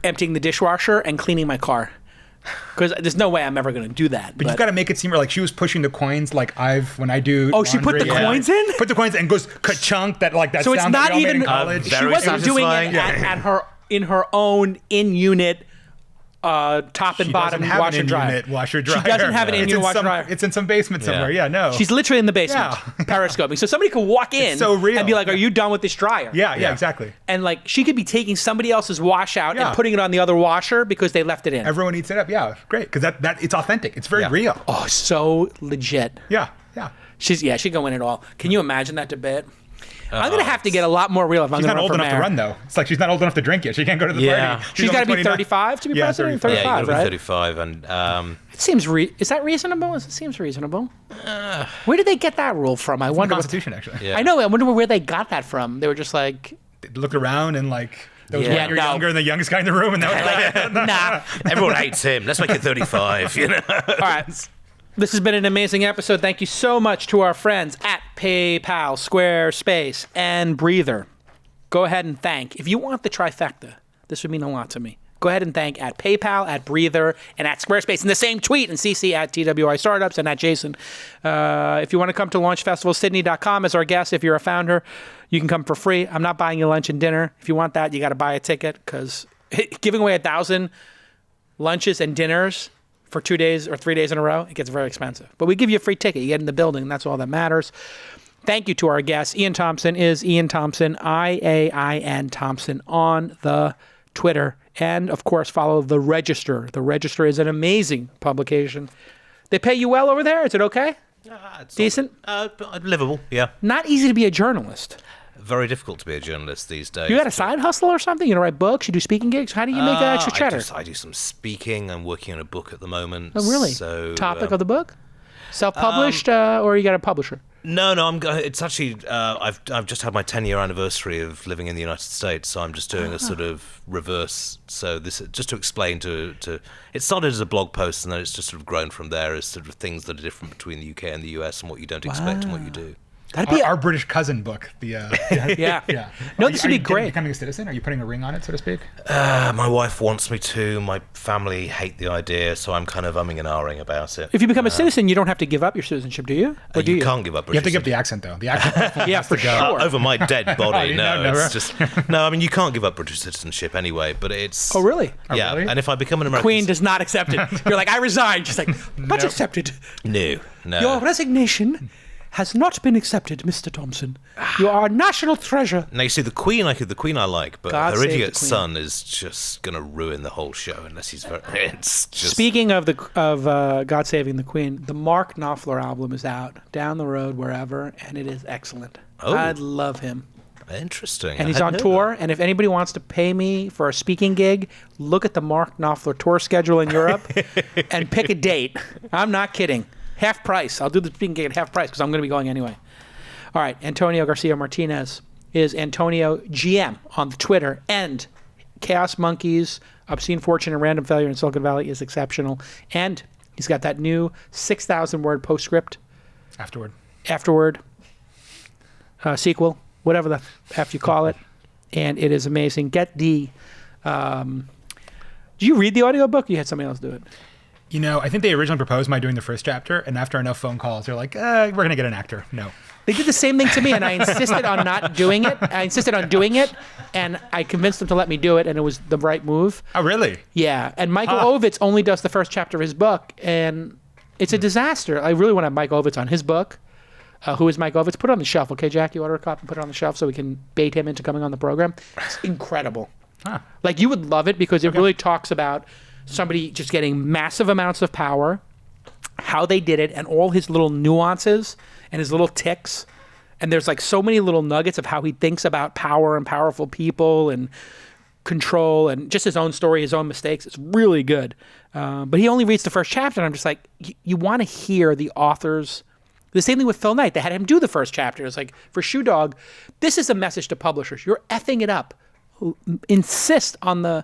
emptying the dishwasher and cleaning my car. Because there's no way I'm ever going to do that. But you've got to make it seem like she was pushing the coins like when I do. Oh, she put laundry, the coins in? Put the coins in and goes ka-chunk, that like that So it's sound that not we all made even. in college. She Very wasn't doing it satisfying. in her own in-unit top and She bottom doesn't have washer an dryer. in-unit washer dryer. She doesn't have an It's in-unit in washer some- dryer. It's in some basement somewhere. Yeah, no. She's literally in the basement, periscoping. So somebody could walk in so real. and be like, "Are you done with this dryer?" Yeah, exactly. And like she could be taking somebody else's wash out Yeah. and putting it on the other washer because they left it in. Everyone eats it up. Yeah, great. Because that it's authentic. It's very real. Oh, so legit. Yeah. She'd go in it all. Can you imagine that debate? I'm gonna have to get a lot more real if I'm She's gonna not run old for enough mayor. to run, though. It's like she's not old enough to drink yet. She can't go to the Yeah. party. She's got to only be 29. 35 to be Yeah, president. 35. Yeah, you 35, got to be right? 35, and It seems is that reasonable? It seems reasonable. Where did they get that rule from? I The wonder. Constitution, actually. Yeah. I know. I wonder where they got that from. They were just like, They looked around and like there was Yeah. one year No. younger and the youngest guy in the room, and that was like, nah. everyone hates him. Let's make it 35. You know. All right. This has been an amazing episode. Thank you so much to our friends at PayPal, Squarespace, and Breather. Go ahead and thank. If you want the trifecta, this would mean a lot to me. Go ahead and thank at PayPal, at Breather, and at Squarespace in the same tweet, and CC at TWI Startups and at Jason. If you want to come to launchfestivalsydney.com as our guest, if you're a founder, you can come for free. I'm not buying you lunch and dinner. If you want that, you got to buy a ticket because giving away 1,000 lunches and dinners for 2 days or 3 days in a row, it gets very expensive. But we give you a free ticket. You get in the building, and that's all that matters. Thank you to our guest. IainThomson is Iain Thomson, IainThomson Thompson on the Twitter. And, of course, follow The Register. The Register is an amazing publication. They pay you well over there? Is it okay? It's Decent? livable. Yeah. Not easy to be a journalist. Very difficult to be a journalist these days. You got a side hustle or something? You write books? You do speaking gigs? How do you make extra cheddar? I do some speaking. I'm working on a book at the moment. Oh, really? So, Topic of the book? Self-published or you got a publisher? No, it's actually I've just had my 10-year anniversary of living in the United States, so I'm just doing a sort of reverse. So this just to explain to it started as a blog post, and then it's just sort of grown from there as sort of things that are different between the UK and the US and what you don't expect and what you do. That'd be our British cousin book. Yeah. No, this would be great. Becoming a citizen? Are you putting a ring on it, so to speak? My wife wants me to. My family hate the idea, so I'm kind of umming and ahhing about it. If you become a citizen, you don't have to give up your citizenship, do you? Or do you can't give up. You have to give the accent, though. The accent. Yeah, for sure. Over my dead body. No, it's just no. I mean, you can't give up British citizenship anyway. But it's. Oh, really? Yeah. Really? And if I become an American, Queen does not accept it. You're like, I resign. She's like, not accepted. No. Your resignation has not been accepted, Mr. Thomson. You are a national treasure. Now you see, the Queen I like, but God her save idiot the Queen. son is just gonna ruin the whole show unless he's very. It's just. Speaking of God Saving the Queen, the Mark Knopfler album is out down the road wherever, and it is excellent. Oh. I love him. Interesting. And he's on tour, and if anybody wants to pay me for a speaking gig, look at the Mark Knopfler tour schedule in Europe and pick a date. I'm not kidding. Half price. I'll do the speaking gig at half price because I'm going to be going anyway. All right. AntonioGarcíaMartínez is Antonio GM on the Twitter, and Chaos Monkeys, Obscene Fortune, and Random Failure in Silicon Valley is exceptional. And he's got that new 6,000-word postscript. Afterward. Sequel. Whatever the F you call it. And it is amazing. Get the... do you read the audiobook? Or you had somebody else do it? You know, I think they originally proposed my doing the first chapter, and after enough phone calls, they're like, we're going to get an actor. No. They did the same thing to me, and I insisted on not doing it. I insisted on doing it, and I convinced them to let me do it, and it was the right move. Oh, really? Yeah, and Michael Ovitz only does the first chapter of his book, and it's a disaster. I really want to have Mike Ovitz on his book. Who is Mike Ovitz? Put it on the shelf, okay, Jack? You order a copy and put it on the shelf so we can bait him into coming on the program. It's incredible. Like, you would love it because it really talks about somebody just getting massive amounts of power, how they did it, and all his little nuances and his little ticks. And there's like so many little nuggets of how he thinks about power and powerful people and control and just his own story, his own mistakes. It's really good. But he only reads the first chapter, and I'm just like, you want to hear the authors. The same thing with Phil Knight. They had him do the first chapter. It's like, for Shoe Dog, this is a message to publishers. You're effing it up. Insist on the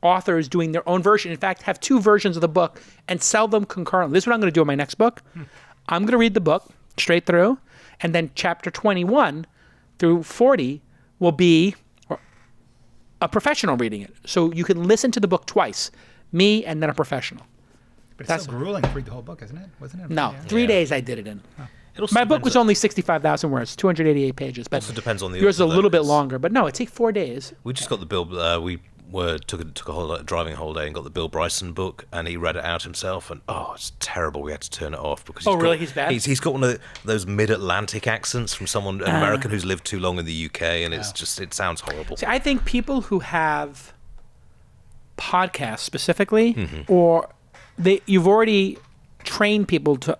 authors doing their own version. In fact, have two versions of the book and sell them concurrently. This is what I'm going to do in my next book. I'm going to read the book straight through, and then chapter 21 through 40 will be a professional reading it. So you can listen to the book twice, me and then a professional. But it's so grueling to read the whole book, isn't it? Wasn't it? No, 3 days I did it in. It My book was only 65,000 words, 288 pages. But also depends on the yours is a author, little though, bit longer. But no, it takes 4 days. We just got the Bill. We took a whole driving holiday and got the Bill Bryson book, and he read it out himself, and it's terrible. We had to turn it off because he's bad. He's got one of those mid-Atlantic accents from an American who's lived too long in the UK, and it sounds horrible. See, I think people who have podcasts specifically, or you've already trained people to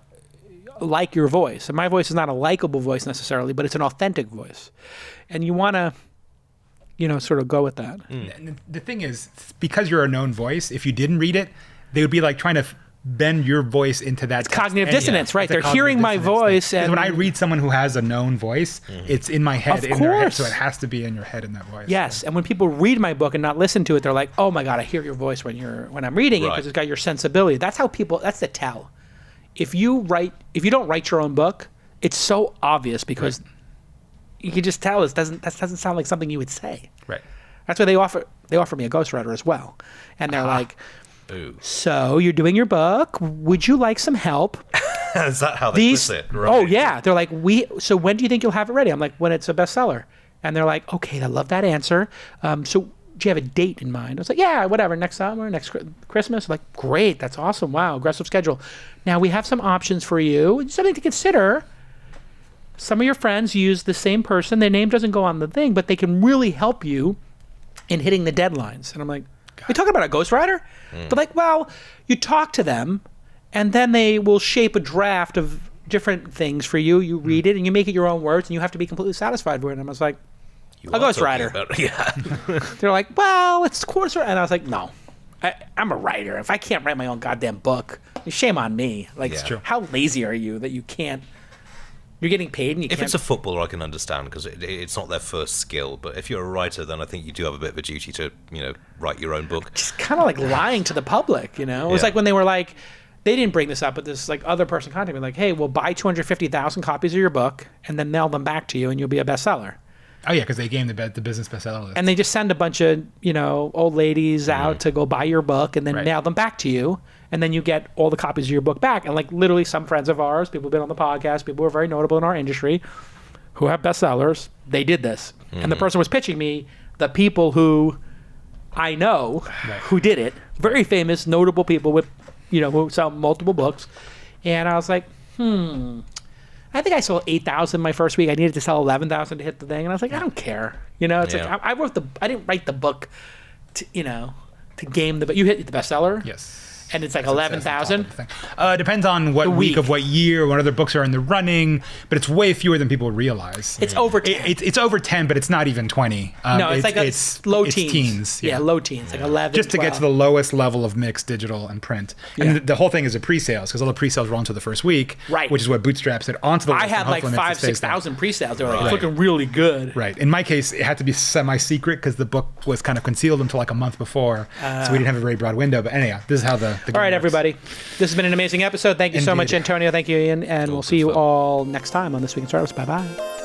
like your voice, and my voice is not a likable voice necessarily, but it's an authentic voice, and you want to sort of go with that. The thing is, because you're a known voice, if you didn't read it, they would be like trying to bend your voice into that. It's cognitive dissonance, right? They're hearing my voice. And when I read someone who has a known voice, it's in my head, Of in their head, course. so it has to be in your head in that voice. Yes, and when people read my book and not listen to it, they're like, "Oh my God, I hear your voice when I'm reading it because it's got your sensibility." That's how people. That's the tell. If you don't write your own book, it's so obvious because you can just tell that doesn't sound like something you would say. Right. That's why they offer me a ghostwriter as well, and they're like, Ooh. "So you're doing your book? Would you like some help?" Is that how they put it? Right. Oh yeah, they're like, So when do you think you'll have it ready? I'm like, when it's a bestseller, and they're like, okay, I love that answer. So do you have a date in mind? I was like, yeah, whatever, next summer, next Christmas. I'm like, great, that's awesome. Wow, aggressive schedule. Now we have some options for you. Something to consider. Some of your friends use the same person. Their name doesn't go on the thing, but they can really help you in hitting the deadlines. And I'm like, we talking about a ghostwriter? But like, well, you talk to them, and then they will shape a draft of different things for you. You read it, and you make it your own words, and you have to be completely satisfied with it. And I was like, a ghostwriter. They're like, well, it's course, and I was like, no, I'm a writer. If I can't write my own goddamn book, shame on me. Like, It's true. How lazy are you that you can't You're getting paid, and you If can't. it's a footballer, I can understand because it's not their first skill. But if you're a writer, then I think you do have a bit of a duty to, write your own book. It's kind of like lying to the public, It was Yeah. like when they were like, they didn't bring this up, but this like other person contacted me like, hey, we'll buy 250,000 copies of your book and then mail them back to you, and you'll be a bestseller. Oh yeah, because they gained the business bestseller list. And they just send a bunch of old ladies out to go buy your book and then Right. mail them back to you, and then you get all the copies of your book back. And like literally, some friends of ours, people who've been on the podcast, people who are very notable in our industry, who have bestsellers, they did this. And the person was pitching me the people who I know who did it, very famous, notable people with who sell multiple books. And I was like, I think I sold 8,000 my first week. I needed to sell 11,000 to hit the thing, and I was like, I don't care. It's Yeah. like I didn't write the book, to game the. But you hit the bestseller. Yes. And it's like That's 11,000. the top of the thing. Depends on what week of what year, what other books are in the running, but it's way fewer than people realize. It's over 10. It's over 10, but it's not even 20. No, it's like low it's teens. Yeah, low teens, like 11. Just to 12. get to the lowest level of mixed digital and print. And the whole thing is a pre-sales, because all the pre-sales roll into the first week, Right. which is what bootstraps it onto the list. I had and like hopefully makes it 5,000, 6,000 pre-sales. They were like, Right. it's looking really good. Right. In my case, it had to be semi-secret because the book was kind of concealed until like a month before, so we didn't have a very broad window. But anyhow, this is how the All right, game works. everybody. This has been an amazing episode. Thank you so much, Indeed. Antonio. Thank you, Ian. And we'll see you fun. all next time on This Week in Startups. Bye-bye.